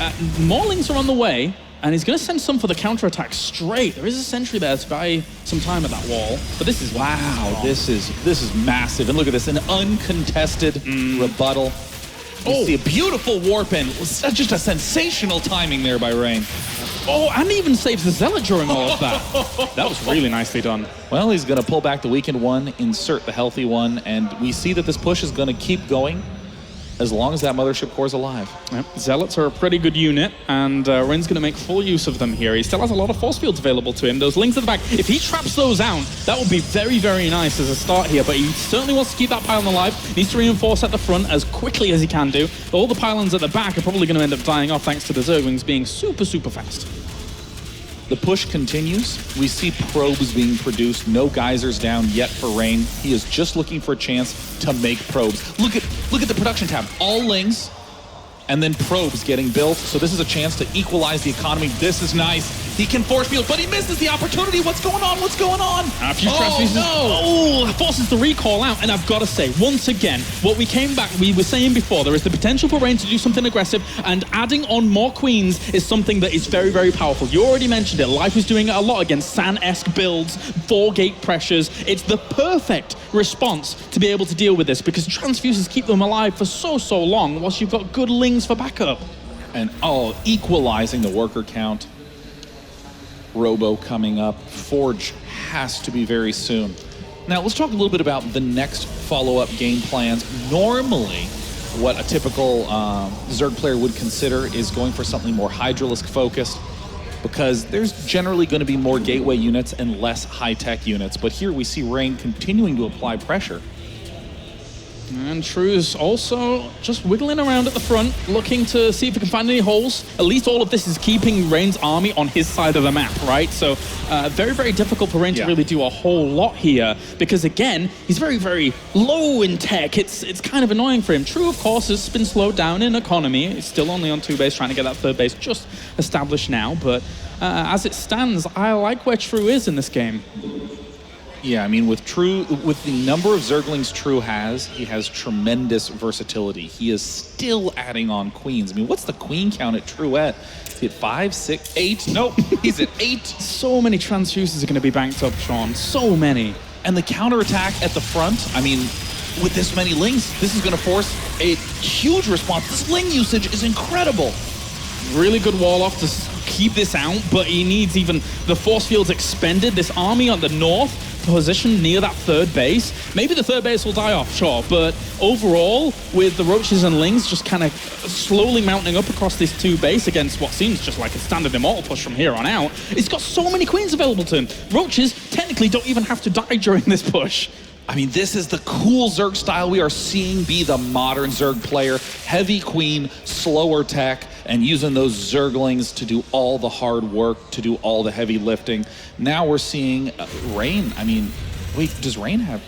More Lings are on the way, and he's going to send some for the counterattack straight. There is a sentry there to buy some time at that wall, but this is... Wow, this is massive. And look at this, an uncontested rebuttal. You see a beautiful warp in. Just a sensational timing there by Rain. Oh, and even saves the Zealot during all of that. That was really nicely done. Well, he's going to pull back the weakened one, insert the healthy one, and we see that this push is going to keep going as long as that mothership core is alive. Yep. Zealots are a pretty good unit, and Rain's going to make full use of them here. He still has a lot of force fields available to him. Those Lings at the back, if he traps those out, that would be very, very nice as a start here, but he certainly wants to keep that pylon alive. Needs to reinforce at the front as quickly as he can do. All the pylons at the back are probably going to end up dying off thanks to the Zerglings being super, super fast. The push continues. We see probes being produced. No geysers down yet for Rain. He is just looking for a chance to make probes. Look at the production tab. All Lings, and then probes getting built. So this is a chance to equalize the economy. This is nice. He can force field, but he misses the opportunity. What's going on? What's going on? A few transfusions. Oh, forces the recall out. And I've got to say, once again, what we were saying before, there is the potential for Rain to do something aggressive, and adding on more queens is something that is very, very powerful. You already mentioned it. Life is doing it a lot against San-esque builds, 4-gate pressures. It's the perfect response to be able to deal with this, because transfuses keep them alive for so long, whilst you've got good Lings for backup. And equalizing the worker count. Robo coming up. Forge has to be very soon. Now let's talk a little bit about the next follow-up game plans. Normally, what a typical Zerg player would consider is going for something more Hydralisk focused, because there's generally going to be more gateway units and less high-tech units. But here we see Rain continuing to apply pressure. And True's also just wiggling around at the front, looking to see if he can find any holes. At least all of this is keeping Rain's army on his side of the map, right? So very, very difficult for Rain to really do a whole lot here, because again, he's very, very low in tech. It's kind of annoying for him. True, of course, has been slowed down in economy. He's still only on 2 base, trying to get that 3rd base just established now. But as it stands, I like where True is in this game. Yeah, I mean, with the number of Zerglings True has, he has tremendous versatility. He is still adding on queens. I mean, what's the queen count at True at? Is he at 5, 6, 8? Nope, he's at 8. So many transfuses are going to be banked up, Sean. So many. And the counterattack at the front, I mean, with this many Lings, this is going to force a huge response. This Ling usage is incredible. Really good wall off to keep this out, but he needs even the force fields expended. This army on the north position near that 3rd base. Maybe the 3rd base will die off, sure, but overall, with the Roaches and Lings just kind of slowly mounting up across this 2 base against what seems just like a standard Immortal push from here on out, he's got so many queens available to him. Roaches technically don't even have to die during this push. I mean, this is the cool Zerg style we are seeing be the modern Zerg player. Heavy queen, slower tech, and using those Zerglings to do all the hard work, to do all the heavy lifting. Now we're seeing Rain. I mean, wait, does Rain have...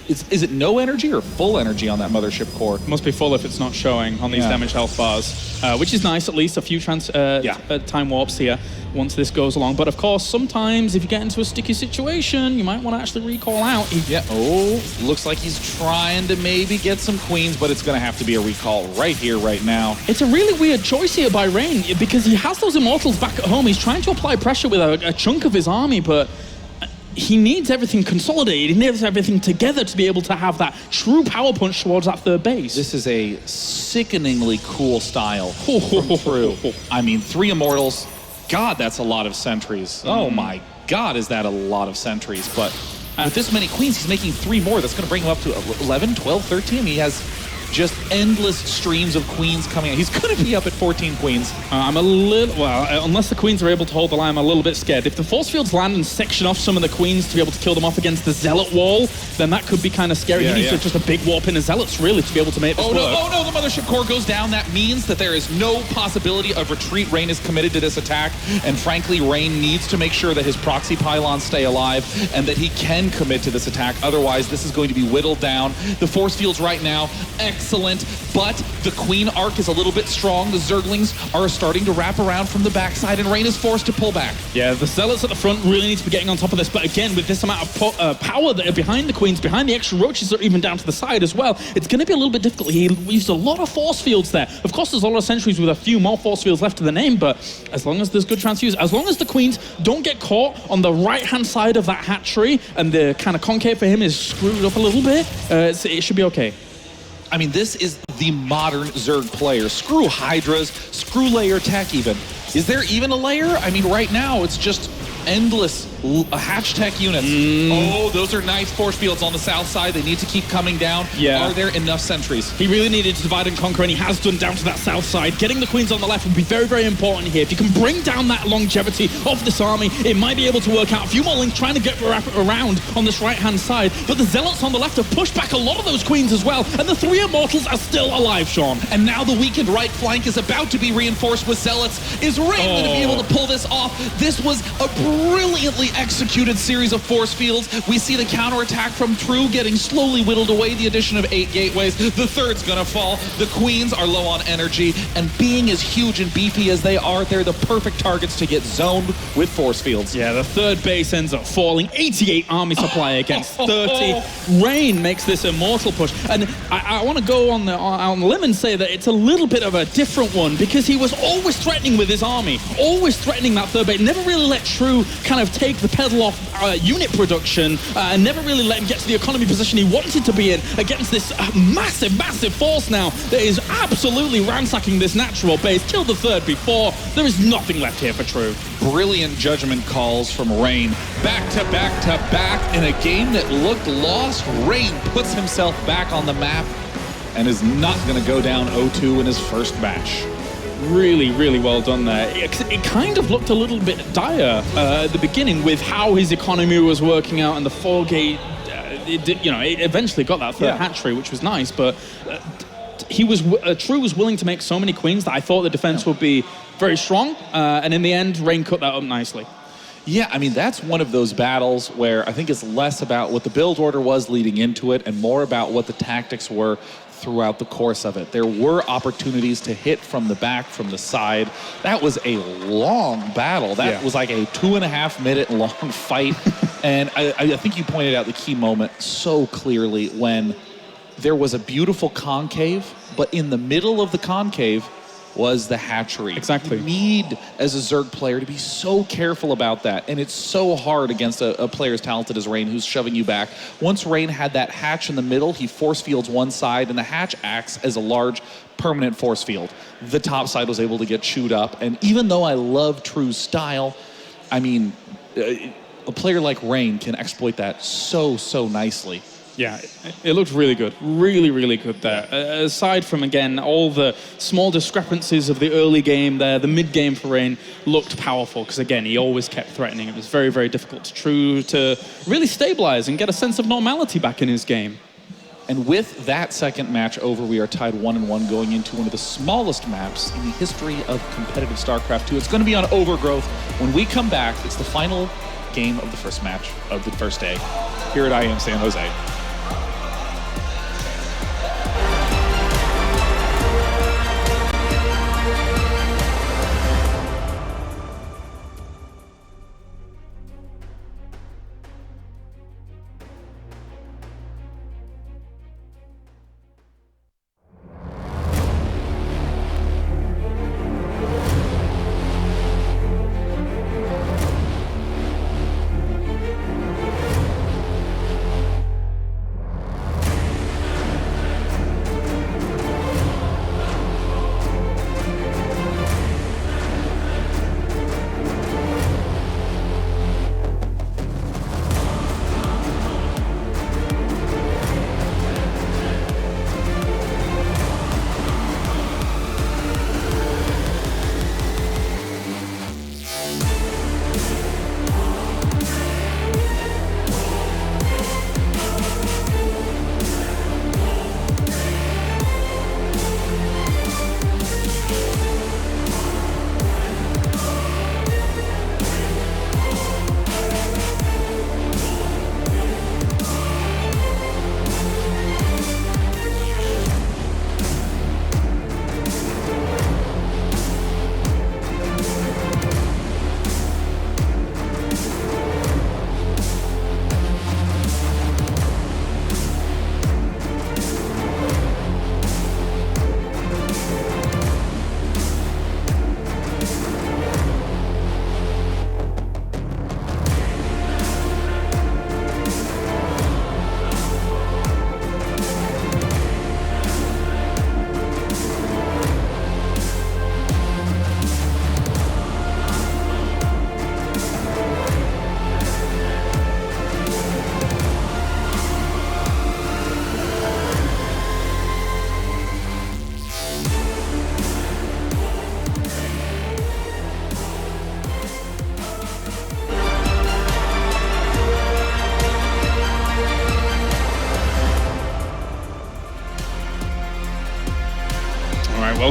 Is it no energy or full energy on that mothership core? Must be full if it's not showing on these damage health bars, which is nice. At least a few time warps here once this goes along. But of course, sometimes if you get into a sticky situation, you might want to actually recall out. Looks like he's trying to maybe get some queens, but it's going to have to be a recall right here, right now. It's a really weird choice here by Rain, because he has those Immortals back at home. He's trying to apply pressure with a chunk of his army, but he needs everything consolidated. He needs everything together to be able to have that true power punch towards that 3rd base. This is a sickeningly cool style from True. I mean, 3 Immortals. God, that's a lot of sentries. Oh my God, is that a lot of sentries. But with this many queens, he's making 3 more. That's going to bring him up to 11, 12, 13. He has just endless streams of queens coming out. He's going to be up at 14 queens. I'm a little, well, unless the queens are able to hold the line, I'm a little bit scared. If the force fields land and section off some of the queens to be able to kill them off against the zealot wall, then that could be kind of scary. He needs just a big warp in the zealots, really, to be able to make this work. Oh no, the mothership core goes down. That means that there is no possibility of retreat. Rain is committed to this attack, and frankly, Rain needs to make sure that his proxy pylons stay alive and that he can commit to this attack. Otherwise, this is going to be whittled down. The force fields right now, excellent, but the queen arc is a little bit strong. The Zerglings are starting to wrap around from the backside, and Rain is forced to pull back. Yeah, the zealots at the front really need to be getting on top of this, but again, with this amount of power that are behind the queens, behind the extra roaches that are even down to the side as well, it's going to be a little bit difficult. He used a lot of force fields there. Of course, there's a lot of sentries with a few more force fields left to the name, but as long as there's good transfuse, as long as the queens don't get caught on the right-hand side of that hatchery, and the kind of concave for him is screwed up a little bit, it should be okay. I mean, this is the modern Zerg player. Screw Hydras, screw layer tech even. Is there even a layer? I mean, right now, it's just endless hatch tech units. Oh, those are nice force fields on the south side. They need to keep coming down. Yeah. Are there enough sentries? He really needed to divide and conquer, and he has done down to that south side. Getting the queens on the left would be very, very important here. If you can bring down that longevity of this army, it might be able to work out. A few more links trying to get around on this right-hand side, but the zealots on the left have pushed back a lot of those queens as well, and the 3 immortals are still alive, Sean. And now the weakened right flank is about to be reinforced with zealots. Is Rain going to be able to pull this off? This was a brilliantly executed series of force fields. We see the counterattack from True getting slowly whittled away, the addition of 8 gateways. The third's gonna fall. The queens are low on energy, and being as huge and beefy as they are, they're the perfect targets to get zoned with force fields. Yeah, the third base ends up falling. 88 army supply against 30. Rain makes this immortal push, and I want to go on the limb and say that it's a little bit of a different one, because he was always threatening with his army, always threatening that third base, never really let True kind of take the pedal off unit production, and never really let him get to the economy position he wanted to be in against this massive force now that is absolutely ransacking this natural base. Killed the third before. There is nothing left here for True. Brilliant judgment calls from Rain. Back to back to back in a game that looked lost. Rain puts himself back on the map and is not going to go down 0-2 in his first match. Really, really well done there. It kind of looked a little bit dire at the beginning with how his economy was working out, and the 4-gate, it eventually got that third hatchery, which was nice, but True was willing to make so many queens that I thought the defense would be very strong, and in the end, Rain cut that up nicely. Yeah, I mean, that's one of those battles where I think it's less about what the build order was leading into it and more about what the tactics were throughout the course of it. There were opportunities to hit from the back, from the side. That was a long battle. That was like a 2.5 minute long fight. And I think you pointed out the key moment so clearly when there was a beautiful concave, but in the middle of the concave was the hatchery. Exactly. You need, as a Zerg player, to be so careful about that. And it's so hard against a player as talented as Rain, who's shoving you back. Once Rain had that hatch in the middle, he force fields one side, and the hatch acts as a large permanent force field. The top side was able to get chewed up. And even though I love True's style, I mean, a player like Rain can exploit that so nicely. Yeah, it looked really good. Really, really good there. Aside from, again, all the small discrepancies of the early game there, the mid-game for Rain looked powerful because, again, he always kept threatening. It was very, very difficult to True to really stabilize and get a sense of normality back in his game. And with that second match over, we are tied 1-1 going into one of the smallest maps in the history of competitive StarCraft 2. It's going to be on Overgrowth. When we come back, it's the final game of the first match of the first day here at IEM San Jose.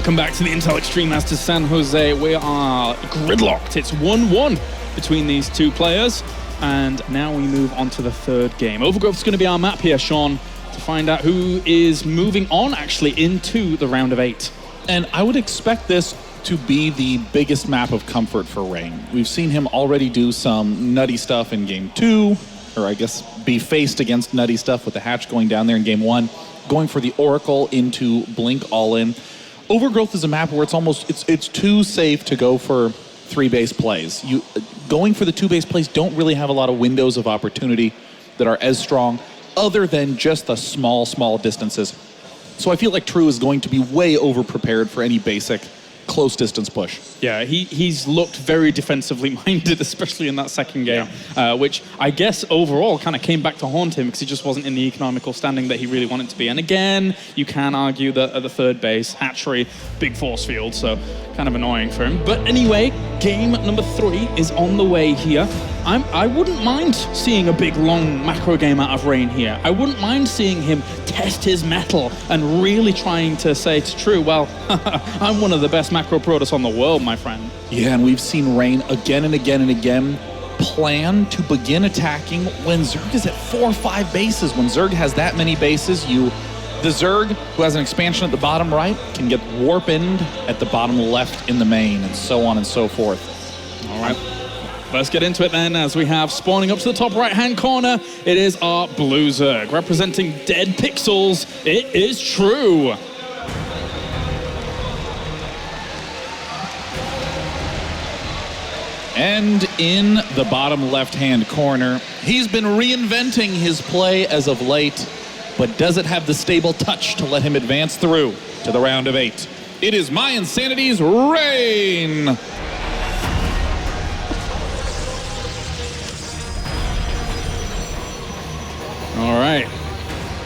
Welcome back to the Intel Extreme Masters San Jose. We are gridlocked. It's 1-1 between these two players. And now we move on to the third game. Overgrowth's going to be our map here, Sean, to find out who is moving on, actually, into the round of 8. And I would expect this to be the biggest map of comfort for Rain. We've seen him already do some nutty stuff in Game 2, or I guess be faced against nutty stuff with the hatch going down there in Game 1, going for the Oracle into Blink all-in. Overgrowth is a map where it's too safe to go for 3 base plays. Going for the 2 base plays don't really have a lot of windows of opportunity that are as strong, other than just the small distances. So I feel like True is going to be way over-prepared for any basic close distance push. Yeah, he's looked very defensively minded, especially in that second game, which I guess overall kind of came back to haunt him because he just wasn't in the economical standing that he really wanted to be. And again, you can argue that at the third base, hatchery, big force field, so kind of annoying for him. But anyway, game number 3 is on the way here. I wouldn't mind seeing a big, long macro game out of Rain here. I wouldn't mind seeing him test his mettle and really trying to say to True, well, I'm one of the best macro Protoss on the world, my friend. Yeah, and we've seen Rain again and again and again plan to begin attacking when Zerg is at 4 or 5 bases. When Zerg has that many bases, the Zerg, who has an expansion at the bottom right, can get warp-ined at the bottom left in the main, and so on and so forth. All right. Let's get into it then, as we have spawning up to the top right-hand corner. It is our blue Zerg, representing dead pixels. It is True. And in the bottom left-hand corner, he's been reinventing his play as of late, but doesn't have the stable touch to let him advance through to the round of 8. It is My Insanity's Rain.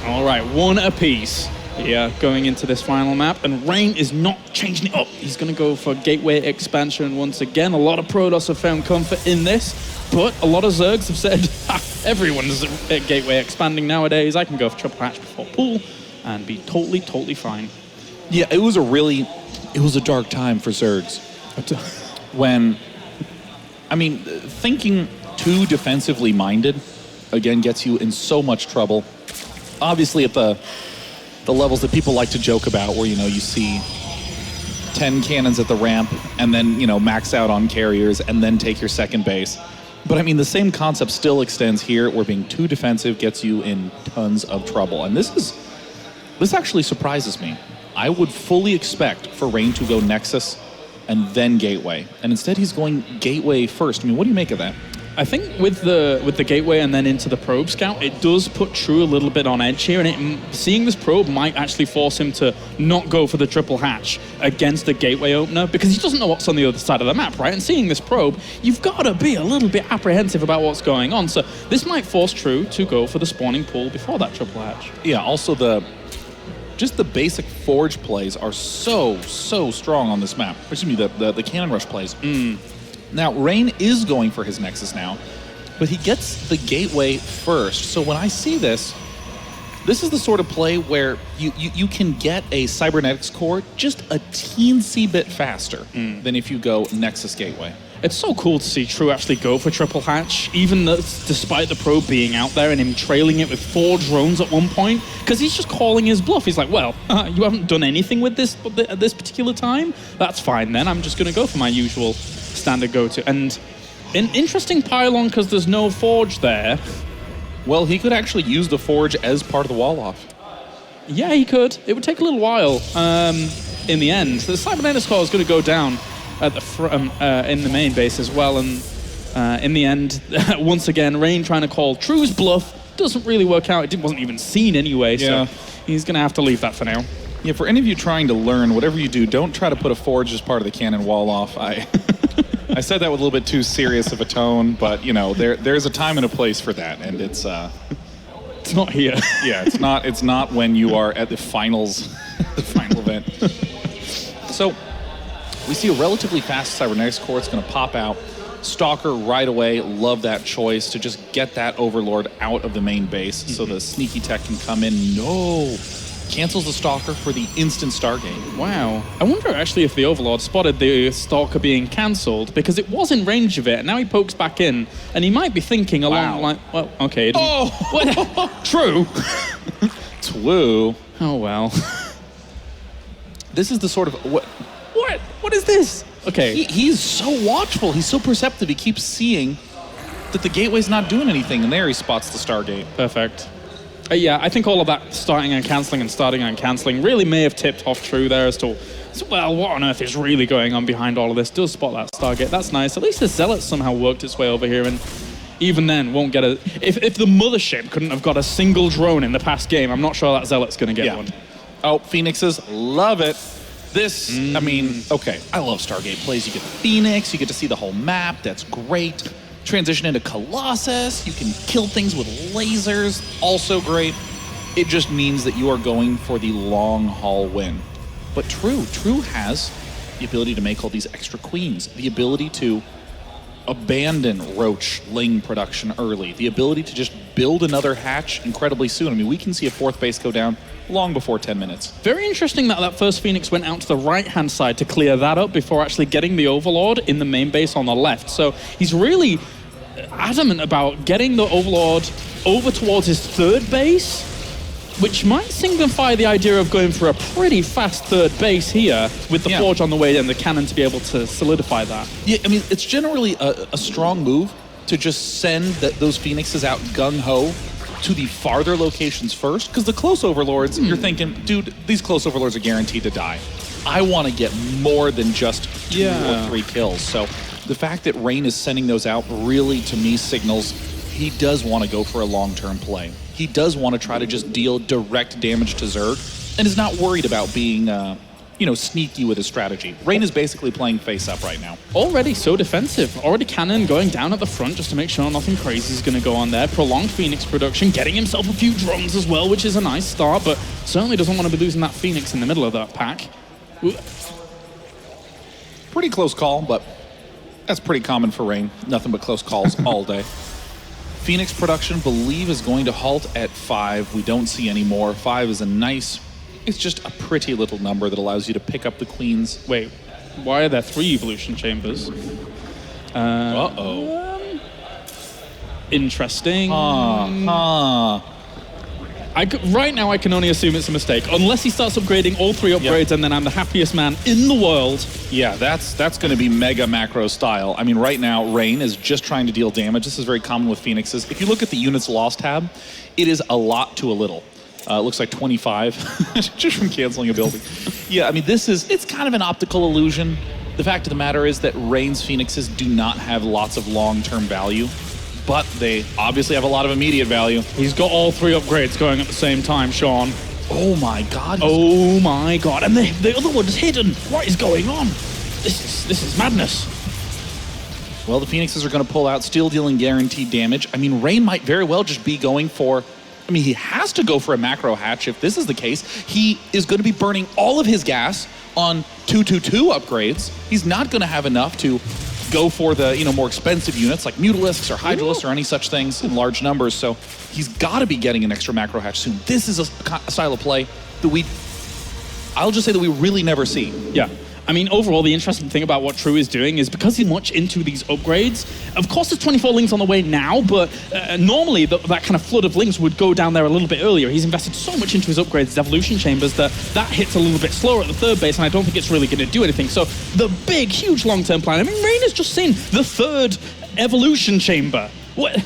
All right, 1 apiece. Yeah, going into this final map, and Rain is not changing it up. He's going to go for Gateway expansion once again. A lot of Protoss have found comfort in this, but a lot of Zergs have said, everyone's at Gateway expanding nowadays. I can go for triple hatch before pool and be totally fine. Yeah, it was a dark time for Zergs. When, thinking too defensively minded, again, gets you in so much trouble. Obviously at the levels that people like to joke about, where, you see 10 cannons at the ramp and then, max out on carriers and then take your second base. But the same concept still extends here, where being too defensive gets you in tons of trouble. And this actually surprises me. I would fully expect for Rain to go Nexus and then Gateway. And instead he's going Gateway first. What do you make of that? I think with the Gateway and then into the Probe Scout, it does put True a little bit on edge here, and seeing this Probe might actually force him to not go for the triple hatch against the Gateway opener, because he doesn't know what's on the other side of the map, right? And seeing this Probe, you've got to be a little bit apprehensive about what's going on, so this might force True to go for the spawning pool before that triple hatch. Yeah, also the basic Forge plays are so strong on this map. Excuse me, the Cannon Rush plays. Now, Rain is going for his Nexus now, but he gets the Gateway first. So when I see this is the sort of play where you can get a Cybernetics core just a teensy bit faster than if you go Nexus Gateway. It's so cool to see True actually go for triple hatch, even despite the Probe being out there and him trailing it with 4 drones at one point, because he's just calling his bluff. He's like, well, you haven't done anything with this at this particular time? That's fine then, I'm just going to go for my usual standard go-to. And an interesting pylon, because there's no Forge there. Well, he could actually use the Forge as part of the wall-off. Yeah, he could. It would take a little while in the end. The Cybernetics core is going to go down at the in the main base as well, and in the end, once again, Rain trying to call True's bluff doesn't really work out. It wasn't even seen anyway, so he's going to have to leave that for now. Yeah, for any of you trying to learn, whatever you do, don't try to put a Forge as part of the cannon wall-off. I said that with a little bit too serious of a tone, but, there's a time and a place for that, and it's not here. Yeah, it's not when you are at the finals, the final event. So we see a relatively fast Cybernetics core. It's going to pop out. Stalker right away. Love that choice to just get that Overlord out of the main base so the sneaky tech can come in. No. Cancels the Stalker for the instant Stargate. Wow. I wonder actually if the Overlord spotted the Stalker being cancelled, because it was in range of it, and now he pokes back in, and he might be thinking along like, well, okay. Oh! True. Twoo. Oh, well. This is the sort of... What is this? Okay. He's so watchful. He's so perceptive. He keeps seeing that the gateway's not doing anything, and there he spots the Stargate. Perfect. Yeah, I think all of that starting and cancelling really may have tipped off True there as to, well, what on earth is really going on behind all of this? Does spot that Stargate. That's nice. At least the Zealot somehow worked its way over here, and even then won't get a... If the Mothership couldn't have got a single drone in the past game, I'm not sure that Zealot's going to get one. Oh, Phoenixes, love it. This, I mean, okay, I love Stargate plays. You get the Phoenix, you get to see the whole map. That's great. Transition into Colossus, you can kill things with lasers, also great. It just means that you are going for the long haul win. But True has the ability to make all these extra queens, the ability to abandon Roach Ling production early, the ability to just build another hatch incredibly soon. I mean, we can see a fourth base go down long before 10 minutes. Very interesting that first Phoenix went out to the right-hand side to clear that up before actually getting the Overlord in the main base on the left. So he's really adamant about getting the Overlord over towards his third base, which might signify the idea of going for a pretty fast third base here with the Forge on the way and the cannon to be able to solidify that. Yeah, I mean, it's generally a strong move to just send those Phoenixes out gung-ho to the farther locations first, because the close Overlords, you're thinking, dude, these close Overlords are guaranteed to die. I want to get more than just 2 or 3 kills. So the fact that Rain is sending those out really, to me, signals he does want to go for a long-term play. He does want to try to just deal direct damage to Zerg, and is not worried about being, sneaky with his strategy. Rain is basically playing face-up right now. Already so defensive. Already cannon going down at the front just to make sure nothing crazy is going to go on there. Prolonged Phoenix production, getting himself a few drones as well, which is a nice start, but certainly doesn't want to be losing that Phoenix in the middle of that pack. Ooh. Pretty close call, but that's pretty common for Rain. Nothing but close calls all day. Phoenix production, believe, is going to halt at 5. We don't see any more. 5 is a nice... It's just a pretty little number that allows you to pick up the queens. Wait, why are there 3 evolution chambers? Interesting. Right now I can only assume it's a mistake, unless he starts upgrading all 3 upgrades and then I'm the happiest man in the world. Yeah, that's going to be mega macro style. I mean, right now, Rain is just trying to deal damage. This is very common with Phoenixes. If you look at the units lost tab, it is a lot to a little. It looks like 25, just from canceling a building. Yeah, I mean, it's kind of an optical illusion. The fact of the matter is that Rain's Phoenixes do not have lots of long-term value, but they obviously have a lot of immediate value. He's got all 3 upgrades going at the same time, Sean. Oh my god. Oh my god, and the other one is hidden. What is going on? This is madness. Well, the Phoenixes are going to pull out, still dealing guaranteed damage. I mean, Rain might very well just be going for... I mean, he has to go for a macro hatch if this is the case. He is going to be burning all of his gas on 222 upgrades. He's not going to have enough to go for the more expensive units like Mutalisks or Hydralisks or any such things in large numbers. So he's got to be getting an extra macro hatch soon. This is a style of play that I'll just say that we really never see. Yeah. I mean, overall, the interesting thing about what True is doing is because he's much into these upgrades, of course there's 24 links on the way now, but normally that kind of flood of links would go down there a little bit earlier. He's invested so much into his upgrades, his evolution chambers, that hits a little bit slower at the third base, and I don't think it's really going to do anything. So the big, huge long-term plan, I mean, Rain has just seen the 3rd evolution chamber. What?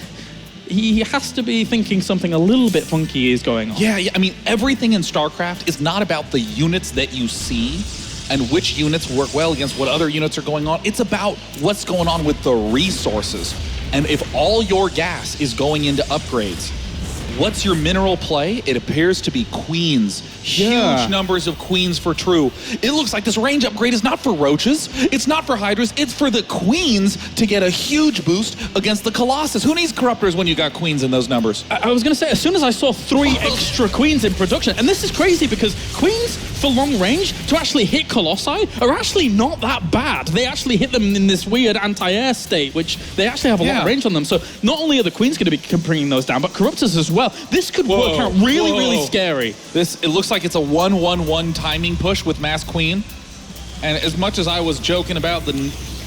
He has to be thinking something a little bit funky is going on. Yeah, I mean, everything in StarCraft is not about the units that you see and which units work well against what other units are going on. It's about what's going on with the resources. And if all your gas is going into upgrades, what's your mineral play? It appears to be queens. Huge numbers of queens for True. It looks like this range upgrade is not for roaches, it's not for hydras, it's for the queens to get a huge boost against the Colossus. Who needs corruptors when you got queens in those numbers? I was going to say, as soon as I saw 3 extra queens in production, and this is crazy because queens for long range, to actually hit Colossi are actually not that bad. They actually hit them in this weird anti-air state, which they actually have a lot of range on them. So not only are the Queens going to be bringing those down, but Corruptors as well. This could work out really scary. It looks like it's a 1-1-1 timing push with Mass Queen. And as much as I was joking about the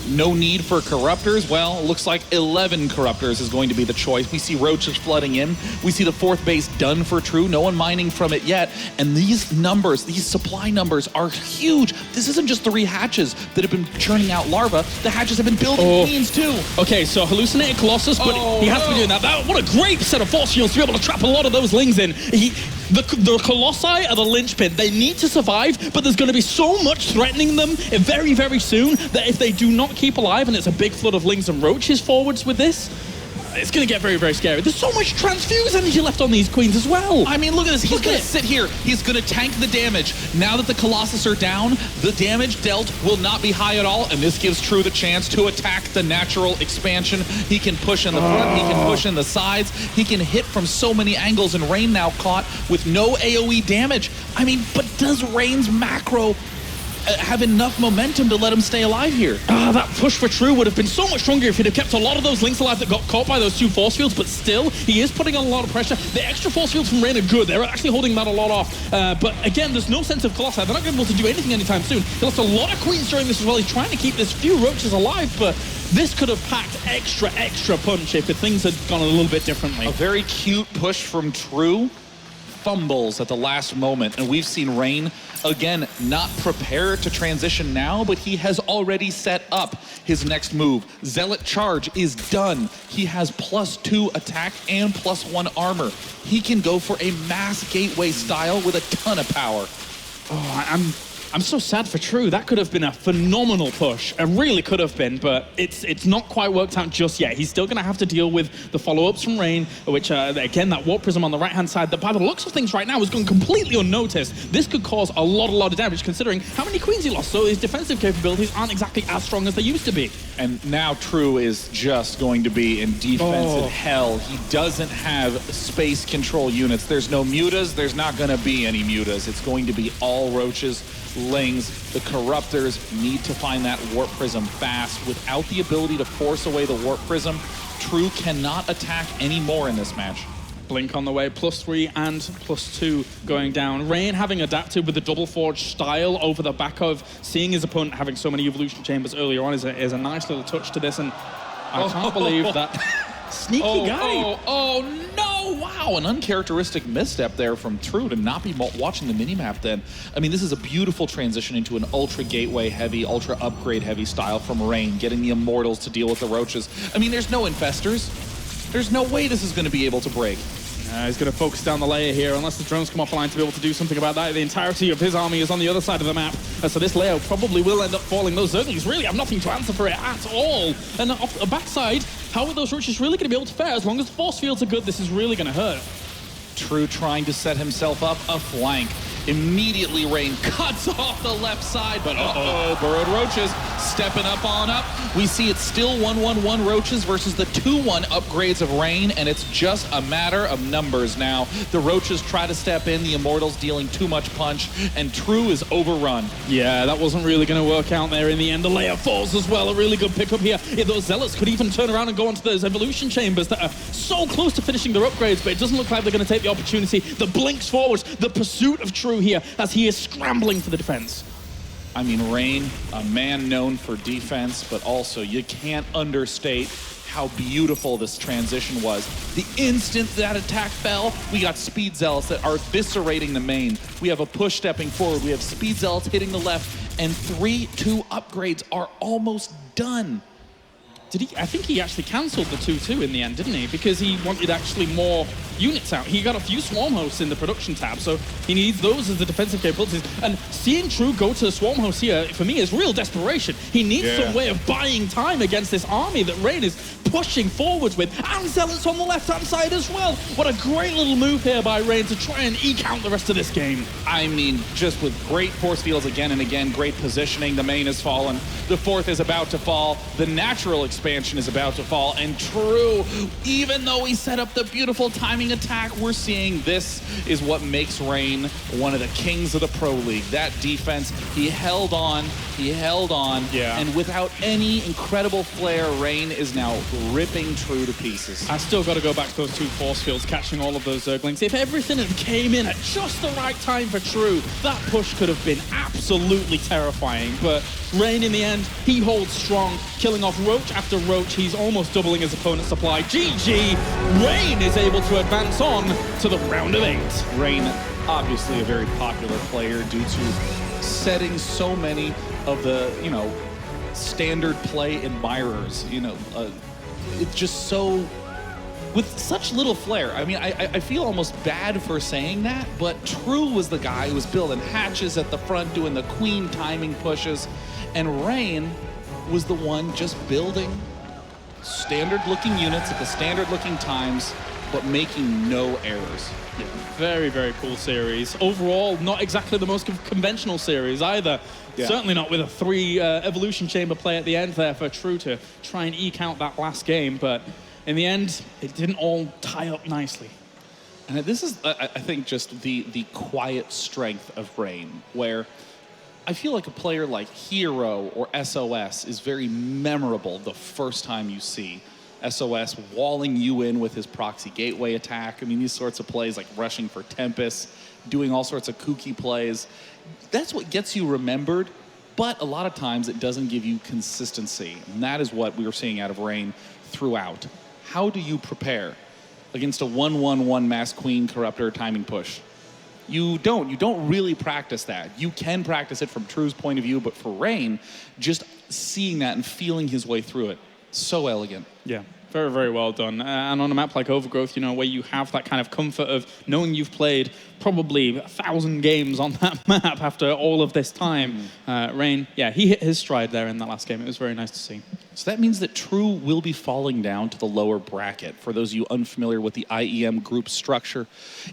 no need for Corruptors, well, it looks like 11 Corruptors is going to be the choice. We see Roaches flooding in. We see the 4th base done for True. No one mining from it yet. And these numbers, these supply numbers are huge. This isn't just 3 hatches that have been churning out larvae. The hatches have been building queens too. Okay, so hallucinated Colossus, but he has to be doing that. What a great set of force fields to be able to trap a lot of those lings in. The Colossi are the linchpin. They need to survive, but there's going to be so much threatening them very, very soon that if they do not keep alive, and it's a big flood of lings and roaches forwards with this, it's going to get very, very scary. There's so much transfuse energy left on these queens as well. I mean, look at this. He's going to sit here. He's going to tank the damage. Now that the Colossus are down, the damage dealt will not be high at all, and this gives True the chance to attack the natural expansion. He can push in the front. He can push in the sides. He can hit from so many angles, and Rain now caught with no AoE damage. I mean, but does Rain's macro have enough momentum to let him stay alive here? That push for True would have been so much stronger if he'd have kept a lot of those links alive that got caught by those 2 force fields, but still, he is putting on a lot of pressure. The extra force fields from Rain are good. They're actually holding that a lot off. But again, there's no sense of Colossi. They're not going to be able to do anything anytime soon. He lost a lot of queens during this as well. He's trying to keep this few roaches alive, but this could have packed extra punch if things had gone a little bit differently. A very cute push from True. Fumbles at the last moment, and we've seen Rain again not prepare to transition now, but he has already set up his next move. Zealot Charge is done. He has +2 attack and +1 armor. He can go for a mass gateway style with a ton of power. I'm so sad for True. That could have been a phenomenal push. It really could have been, but it's not quite worked out just yet. He's still going to have to deal with the follow-ups from Rain, which, again, that Warp Prism on the right-hand side, that by the looks of things right now is going completely unnoticed. This could cause a lot of damage, considering how many queens he lost, so his defensive capabilities aren't exactly as strong as they used to be. And now True is just going to be in defensive hell. He doesn't have space control units. There's no mutas. There's not going to be any mutas. It's going to be all roaches, lings. The Corruptors need to find that Warp Prism fast. Without the ability to force away the Warp Prism, True cannot attack anymore in this match. Blink on the way, +3 and +2 going down. Rain having adapted with the double forge style over the back of seeing his opponent having so many evolution chambers earlier on is a nice little touch to this, and I can't believe that sneaky guy. Oh no, wow, an uncharacteristic misstep there from True to not be watching the minimap then. I mean, this is a beautiful transition into an ultra gateway heavy, ultra upgrade heavy style from Rain, getting the Immortals to deal with the roaches. I mean, there's no infestors. There's no way this is going to be able to break. He's going to focus down the layer here, unless the drones come offline to be able to do something about that. The entirety of his army is on the other side of the map, so this layer probably will end up falling. Those Zerglings really have nothing to answer for it at all. And off the backside, how are those roaches really going to be able to fare? As long as the force fields are good, this is really going to hurt. True trying to set himself up a flank. Immediately Rain cuts off the left side, but Burrowed Roaches stepping up on up. We see it's still 1-1-1 Roaches versus the 2-1 upgrades of Rain, and it's just a matter of numbers now. The Roaches try to step in, the Immortals dealing too much punch, and True is overrun. Yeah, that wasn't really going to work out there in the end. The layer falls as well, a really good pickup here. Those Zealots could even turn around and go onto those evolution chambers that are so close to finishing their upgrades, but it doesn't look like they're going to take the opportunity. The blinks forwards, the pursuit of True here as he is scrambling for the defense. I mean, Rain, a man known for defense, but also you can't understate how beautiful this transition was. The instant that attack fell, we got Speed Zealots that are eviscerating the main. We have a push stepping forward. We have Speed Zealots hitting the left, and 3-2 upgrades are almost done. Did he? I think he actually cancelled the 2-2 in the end, didn't he? Because he wanted actually more units out. He got a few Swarm Hosts in the production tab, so he needs those as the defensive capabilities. And seeing True go to the Swarm Host here, for me, is real desperation. He needs some way of buying time against this army that Rain is pushing forwards with, and Zealots on the left-hand side as well. What a great little move here by Rain to try and eke out the rest of this game. I mean, just with great force fields again and again, great positioning, the main has fallen, the fourth is about to fall, the natural expansion is about to fall, and True, even though he set up the beautiful timing attack, attack we're seeing, this is what makes Rain one of the kings of the Pro League. That defense, he held on, Yeah. and without any incredible flair, Rain is now ripping True to pieces. I still got to go back to those 2 force fields, catching all of those Zerglings. If everything had came in at just the right time for True, that push could have been absolutely terrifying. But Rain, in the end, he holds strong, killing off Roach after Roach. He's almost doubling his opponent's supply. GG! Rain is able to advance on to the round of 8. Rain, obviously a very popular player due to setting so many of the, standard play admirers. It's just so, with such little flair. I mean, I feel almost bad for saying that, but True was the guy who was building hatches at the front, doing the queen timing pushes, and Rain was the one just building standard-looking units at the standard-looking times, but making no errors. Yeah, very, very cool series. Overall, not exactly the most conventional series either. Yeah. Certainly not with a 3 Evolution Chamber play at the end there for True to try and eke out that last game, but in the end, it didn't all tie up nicely. And this is, I think, just the quiet strength of Rain, where I feel like a player like Hero or SOS is very memorable the first time you see SOS walling you in with his proxy gateway attack. I mean, these sorts of plays like rushing for Tempest, doing all sorts of kooky plays. That's what gets you remembered, but a lot of times it doesn't give you consistency. And that is what we were seeing out of Rain throughout. How do you prepare against a 1-1-1 Mass Queen Corruptor timing push? You don't really practice that. You can practice it from True's point of view, but for Rain, just seeing that and feeling his way through it, so elegant. Yeah, very, very well done. And on a map like Overgrowth, where you have that kind of comfort of knowing you've played probably 1,000 games on that map after all of this time, Rain, yeah, he hit his stride there in that last game. It was very nice to see. So that means that True will be falling down to the lower bracket. For those of you unfamiliar with the IEM group structure,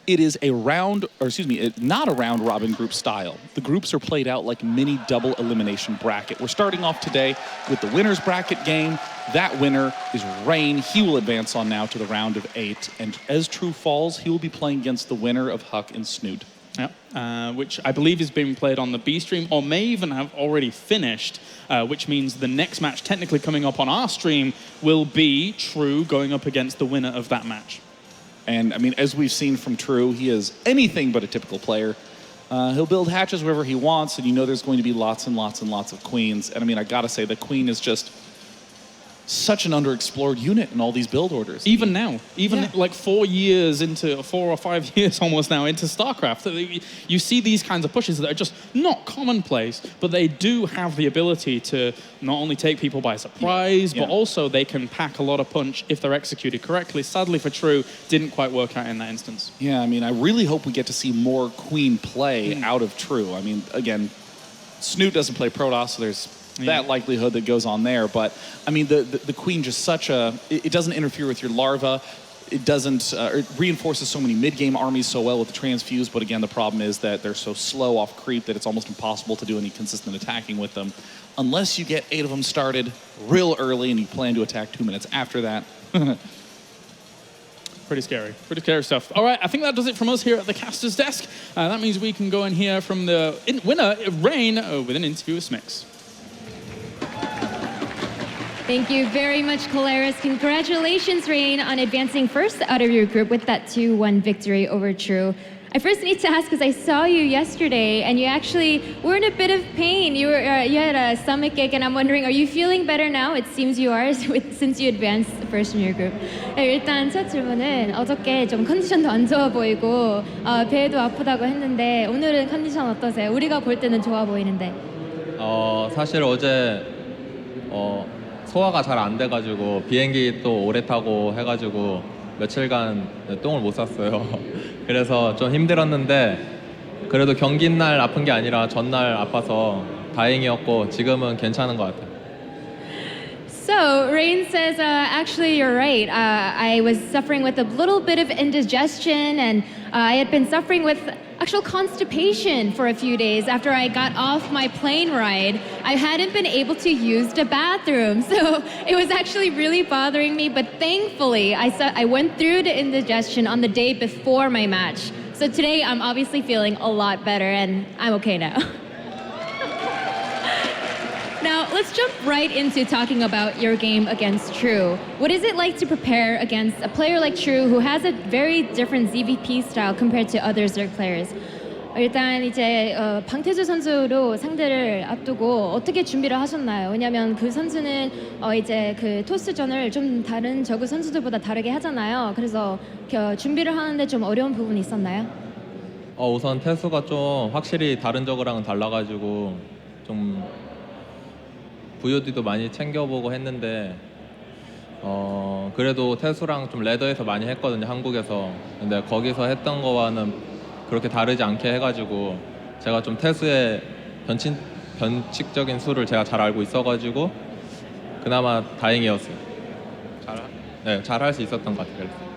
it is not a round robin group style. The groups are played out like mini double elimination bracket. We're starting off today with the winner's bracket game. That winner is Rain. He will advance on now to the round of 8. And as True falls, he will be playing against the winner of Huck and Snoot. Yeah, which I believe is being played on the B stream, or may even have already finished, which means the next match technically coming up on our stream will be True going up against the winner of that match. And I mean, as we've seen from True, he is anything but a typical player. He'll build hatches wherever he wants, and there's going to be lots and lots and lots of queens. And I mean, I gotta say, the queen is just such an underexplored unit in all these build orders. Even now, like 4 years into, 4 or 5 years almost now into StarCraft, you see these kinds of pushes that are just not commonplace, but they do have the ability to not only take people by surprise, but also they can pack a lot of punch if they're executed correctly. Sadly for True, didn't quite work out in that instance. Yeah, I mean, I really hope we get to see more queen play out of True. I mean, again, Snoot doesn't play Protoss, so there's that likelihood that goes on there. But, I mean, the queen just it doesn't interfere with your larva. It doesn't, it reinforces so many mid-game armies so well with the transfuse, but again, the problem is that they're so slow off creep that it's almost impossible to do any consistent attacking with them. Unless you get 8 of them started real early and you plan to attack 2 minutes after that. Pretty scary stuff. All right, I think that does it from us here at the caster's desk. That means we can go and hear from the winner, Rain, with an interview with Smix. Thank you very much, Colaris. Congratulations, Rain, on advancing first out of your group with that 2-1 victory over True. I first need to ask, because I saw you yesterday, and you actually were in a bit of pain. You had a stomach ache, and I'm wondering, are you feeling better now? It seems you are, since you advanced first in your group. 일단 첫 질문은 어저께 좀 컨디션도 안 좋아 보이고 배도 아프다고 했는데 오늘은 컨디션 어떠세요? 우리가 볼 때는 좋아 보이는데. 사실 어제 소화가 잘 안 돼가지고 비행기 또 오래 타고 해가지고 며칠간 똥을 못 쌌어요. 그래서 좀 힘들었는데 그래도 경기 날 아픈 게 아니라 전날 아파서 다행이었고 지금은 괜찮은 것 같아요. So, Rain says, actually, you're right. I was suffering with a little bit of indigestion, and I had been suffering with actual constipation for a few days after I got off my plane ride. I hadn't been able to use the bathroom, so it was actually really bothering me. But thankfully, I went through the indigestion on the day before my match. So today, I'm obviously feeling a lot better, and I'm okay now. Now, let's jump right into talking about your game against True. What is it like to prepare against a player like True who has a very different ZVP style compared to other Zerg players? 일단 이제 방태주 선수로 상대를 앞두고 어떻게 준비를 하셨나요? 왜냐면 그 선수는 이제 그 토스전을 좀 다른 저그 선수들보다 다르게 하잖아요. 그래서 준비를 하는데 좀 어려운 부분이 있었나요? 우선 태수가 좀 확실히 다른 저그랑은 달라가지고 좀 VOD도 많이 챙겨보고 했는데 그래도 태수랑 좀 레더에서 많이 했거든요, 한국에서. 근데 거기서 했던 거와는 그렇게 다르지 않게 해가지고 제가 좀 태수의 변칙적인 수를 제가 잘 알고 있어가지고 그나마 다행이었어요. 잘 할 수 있었던 것 같아요.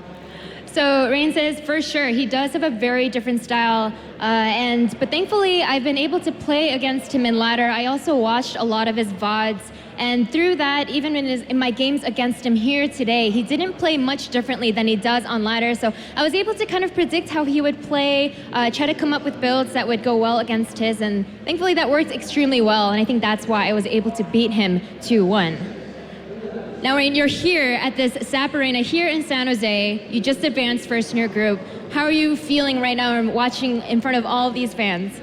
So Rain says, for sure, he does have a very different style, but thankfully I've been able to play against him in ladder. I also watched a lot of his VODs, and through that, even in my games against him here today, he didn't play much differently than he does on ladder. So I was able to kind of predict how he would play, try to come up with builds that would go well against his, and thankfully that worked extremely well, and I think that's why I was able to beat him 2-1. Now, Rain, you're here at this SAP Arena here in San Jose. You just advanced first in your group. How are you feeling right now watching in front of all of these fans?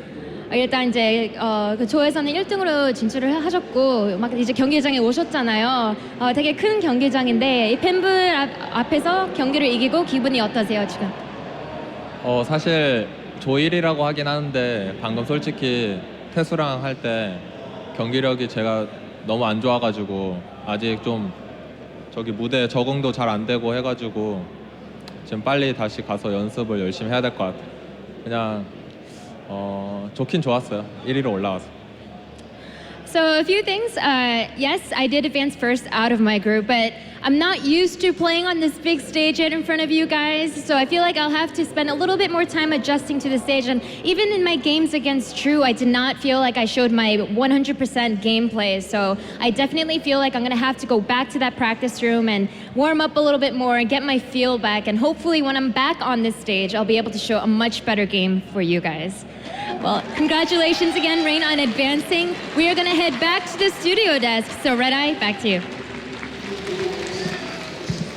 일단 이제 그 조에서는 1등으로 진출을 하셨고 막 이제 경기장에 오셨잖아요. 되게 큰 경기장인데 이 팬분 앞에서 경기를 이기고 기분이 어떠세요 지금? 사실 조 1이라고 하긴 하는데 방금 솔직히 태수랑 할 때 경기력이 제가 너무 안 좋아가지고 아직 좀 저기 무대 적응도 잘 안 되고 해가지고 지금 빨리 다시 가서 연습을 열심히 해야 될 것 같아요. 그냥 좋긴 좋았어요. 1위로 올라와서. So a few things. Yes, I did advance first out of my group, but I'm not used to playing on this big stage yet in front of you guys. So I feel like I'll have to spend a little bit more time adjusting to the stage. And even in my games against True, I did not feel like I showed my 100% gameplay. So I definitely feel like I'm going to have to go back to that practice room and warm up a little bit more and get my feel back. And hopefully when I'm back on this stage, I'll be able to show a much better game for you guys. Well, congratulations again, Rain, on advancing. We are going to head back to the studio desk. So Red Eye, back to you.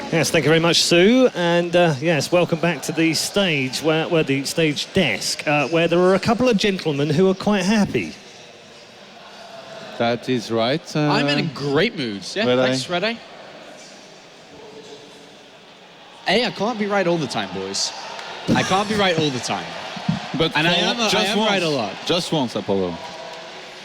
Yes, thank you very much, Sue. And yes, welcome back to the stage, where the stage desk, where there are a couple of gentlemen who are quite happy. That is right. I'm in a great mood. Yeah, thanks, Red Eye. I can't be right all the time, boys. I can't be right all the time. But and I am right a lot. Just once, Apollo.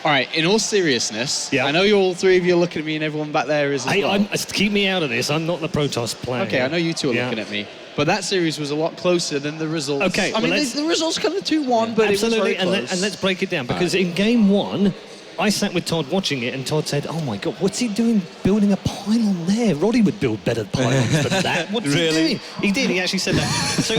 All right, in all seriousness, yeah. I know you all three of you are looking at me and everyone back there is as well. Keep me out of this. I'm not the Protoss player. Okay, I know you two are looking at me. But that series was a lot closer than the results. Okay, I mean, the results kind of 2-1, but absolutely, it was very close. and let's break it down, because in game one, I sat with Todd watching it, and Todd said, "Oh my God, what's he doing building a pylon there? Roddy would build better pylons than that. What's he doing?" He did. He actually said that. So,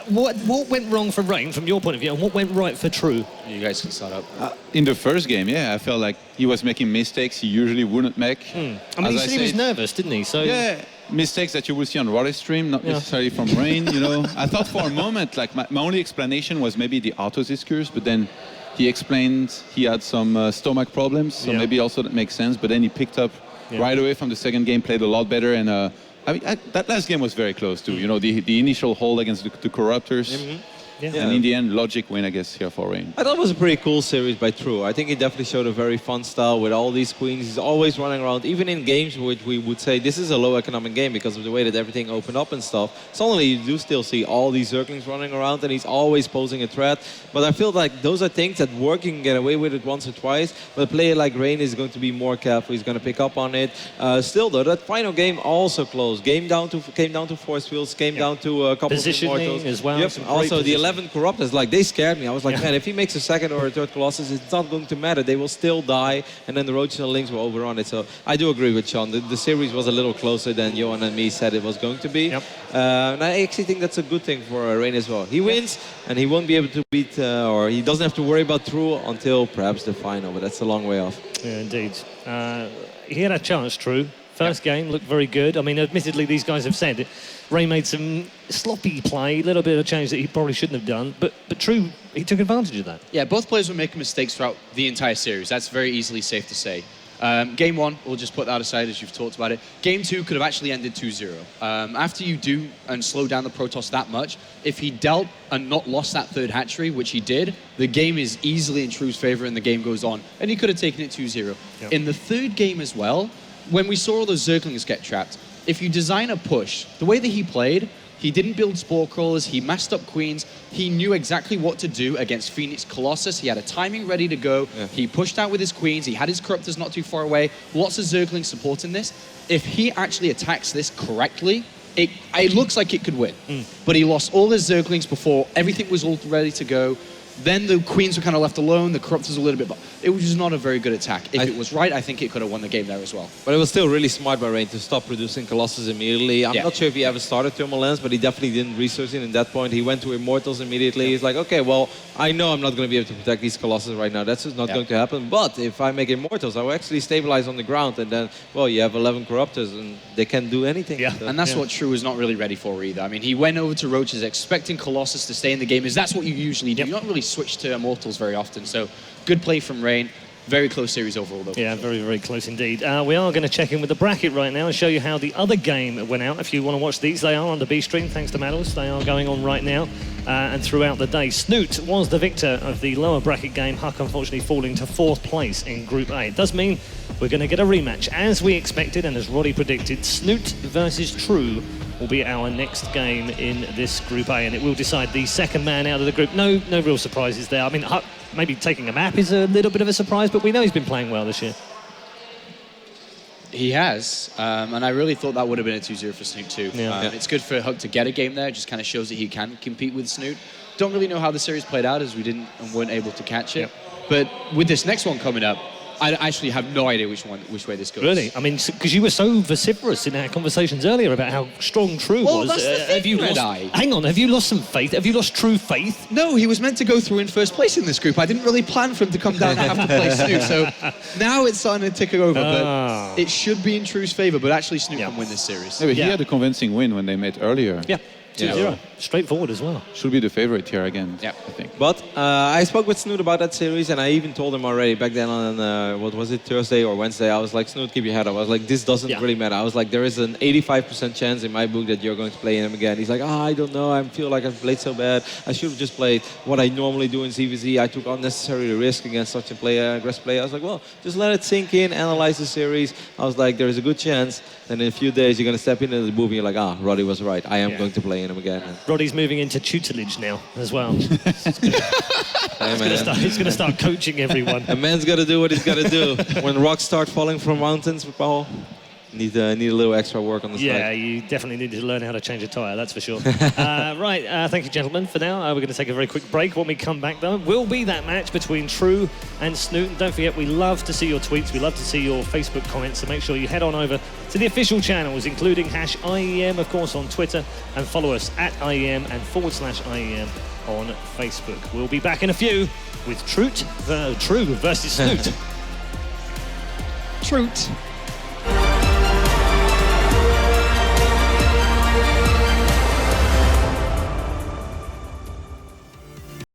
what went wrong for Rain from your point of view, and what went right for True? You guys can start up. In the first game, yeah, I felt like he was making mistakes he usually wouldn't make. I mean, he said he was nervous, didn't he? So yeah, mistakes that you will see on Roddy's stream, not necessarily from Rain. You know, I thought for a moment, like my only explanation was maybe the auto-discourse, but then he explained he had some stomach problems, so maybe also that makes sense. But then he picked up right away from the second game, played a lot better, and I mean that last game was very close too. You know, the initial hold against the Corruptors. And in the end, logic win, I guess, here for Rain. I thought it was a pretty cool series by True. I think he definitely showed a very fun style with all these queens. He's always running around, even in games which we would say this is a low economic game because of the way that everything opened up and stuff. Suddenly you do still see all these Zerglings running around and he's always posing a threat. But I feel like those are things that work, you can get away with it once or twice. But a player like Rain is going to be more careful. He's going to pick up on it. Still though, that final game also close. Came down to force fields, came down to a couple positioning of immortals as well. Yep. Also the 11 Corruptors, like, they scared me. I was like, man, if he makes a second or a third Colossus, it's not going to matter. They will still die, and then the Roaches and Lynx will overrun it. So I do agree with Sean. The series was a little closer than Johan and me said it was going to be. And I actually think that's a good thing for Rain as well. He wins, and he won't be able to beat, or he doesn't have to worry about True until perhaps the final, but that's a long way off. Yeah, indeed. He had a chance, True. First game looked very good. I mean, admittedly, these guys have said Ray made some sloppy play, a little bit of change that he probably shouldn't have done. But True, he took advantage of that. Yeah, both players were making mistakes throughout the entire series. That's very easily safe to say. Game 1, we'll just put that aside as you've talked about it. Game 2 could have actually ended 2-0. After you do and slow down the Protoss that much, if he dealt and not lost that third hatchery, which he did, the game is easily in True's favor and the game goes on. And he could have taken it 2-0. Yep. In the third game as well, when we saw all those Zerglings get trapped, if you design a push, the way that he played, he didn't build Spore Crawlers, he messed up Queens, he knew exactly what to do against Phoenix Colossus, he had a timing ready to go, he pushed out with his Queens, he had his Corruptors not too far away, lots of Zerglings supporting this. If he actually attacks this correctly, it looks like it could win. But he lost all his Zerglings before everything was all ready to go. Then the Queens were kind of left alone, the Corruptors a little bit, but it was just not a very good attack. If it was right, I think it could have won the game there as well. But it was still really smart by Rain to stop producing Colossus immediately. I'm not sure if he ever started Thermal Lens, but he definitely didn't research it in that point. He went to Immortals immediately. He's like, okay, well, I know I'm not going to be able to protect these Colossus right now. That's just not going to happen. But if I make Immortals, I will actually stabilize on the ground. And then, well, you have 11 Corruptors, and they can't do anything. Yeah, so, and that's what True was not really ready for either. I mean, he went over to Roaches expecting Colossus to stay in the game, as that's what you usually do. You don't really switch to Immortals very often. So, good play from Rain. Very close series overall, though. Yeah, very, very close indeed. We are going to check in with the bracket right now and show you how the other game went out. If you want to watch these, they are on the B stream, thanks to Maddles. They are going on right now and throughout the day. Snoot was the victor of the lower bracket game. Huck, unfortunately, falling to 4th place in Group A. It does mean we're going to get a rematch. As we expected and as Roddy predicted, Snoot versus True will be our next game in this Group A, and it will decide the second man out of the group. No real surprises there. I mean, Huck, maybe taking a map is a little bit of a surprise, but we know he's been playing well this year. He has, and I really thought that would have been a 2-0 for Snoot too. It's good for Huck to get a game there. It just kind of shows that he can compete with Snoot. Don't really know how the series played out, as we didn't and weren't able to catch it. But with this next one coming up, I actually have no idea which way this goes. Really? I mean, because you were so vociferous in our conversations earlier about how strong True was. That's the thing, have you hang on, have you lost some faith? Have you lost True faith? No, he was meant to go through in first place in this group. I didn't really plan for him to come down and have to play Snoot. So now it's starting to tick over. But it should be in True's favour. But actually, Snoot can win this series. Yeah, but he had a convincing win when they met earlier. Yeah. 2-0. Straightforward as well. Should be the favorite here again, I think. But I spoke with Snoot about that series, and I even told him already back then on, what was it, Thursday or Wednesday, I was like, Snoot, keep your head up. I was like, this doesn't really matter. I was like, there is an 85% chance in my book that you're going to play him again. He's like, I don't know, I feel like I've played so bad. I should have just played what I normally do in PvZ. I took unnecessary risk against such a aggressive player. I was like, well, just let it sink in, analyze the series. I was like, there is a good chance, and in a few days you're going to step into the booth and you're like, Roddy was right. I am going to play him again. Roddy's moving into tutelage now as well. He's going to start coaching everyone. A man's got to do what he's got to do. When rocks start falling from mountains, Paul, need a little extra work on the side. Yeah, you definitely need to learn how to change a tyre, that's for sure. Thank you, gentlemen. For now, we're going to take a very quick break. When we come back, though, will be that match between True and Snoot. And don't forget, we love to see your tweets. We love to see your Facebook comments. So make sure you head on over to the official channels, including #IEM, of course, on Twitter, and follow us at IEM and /IEM on Facebook. We'll be back in a few with True versus Snoot. True.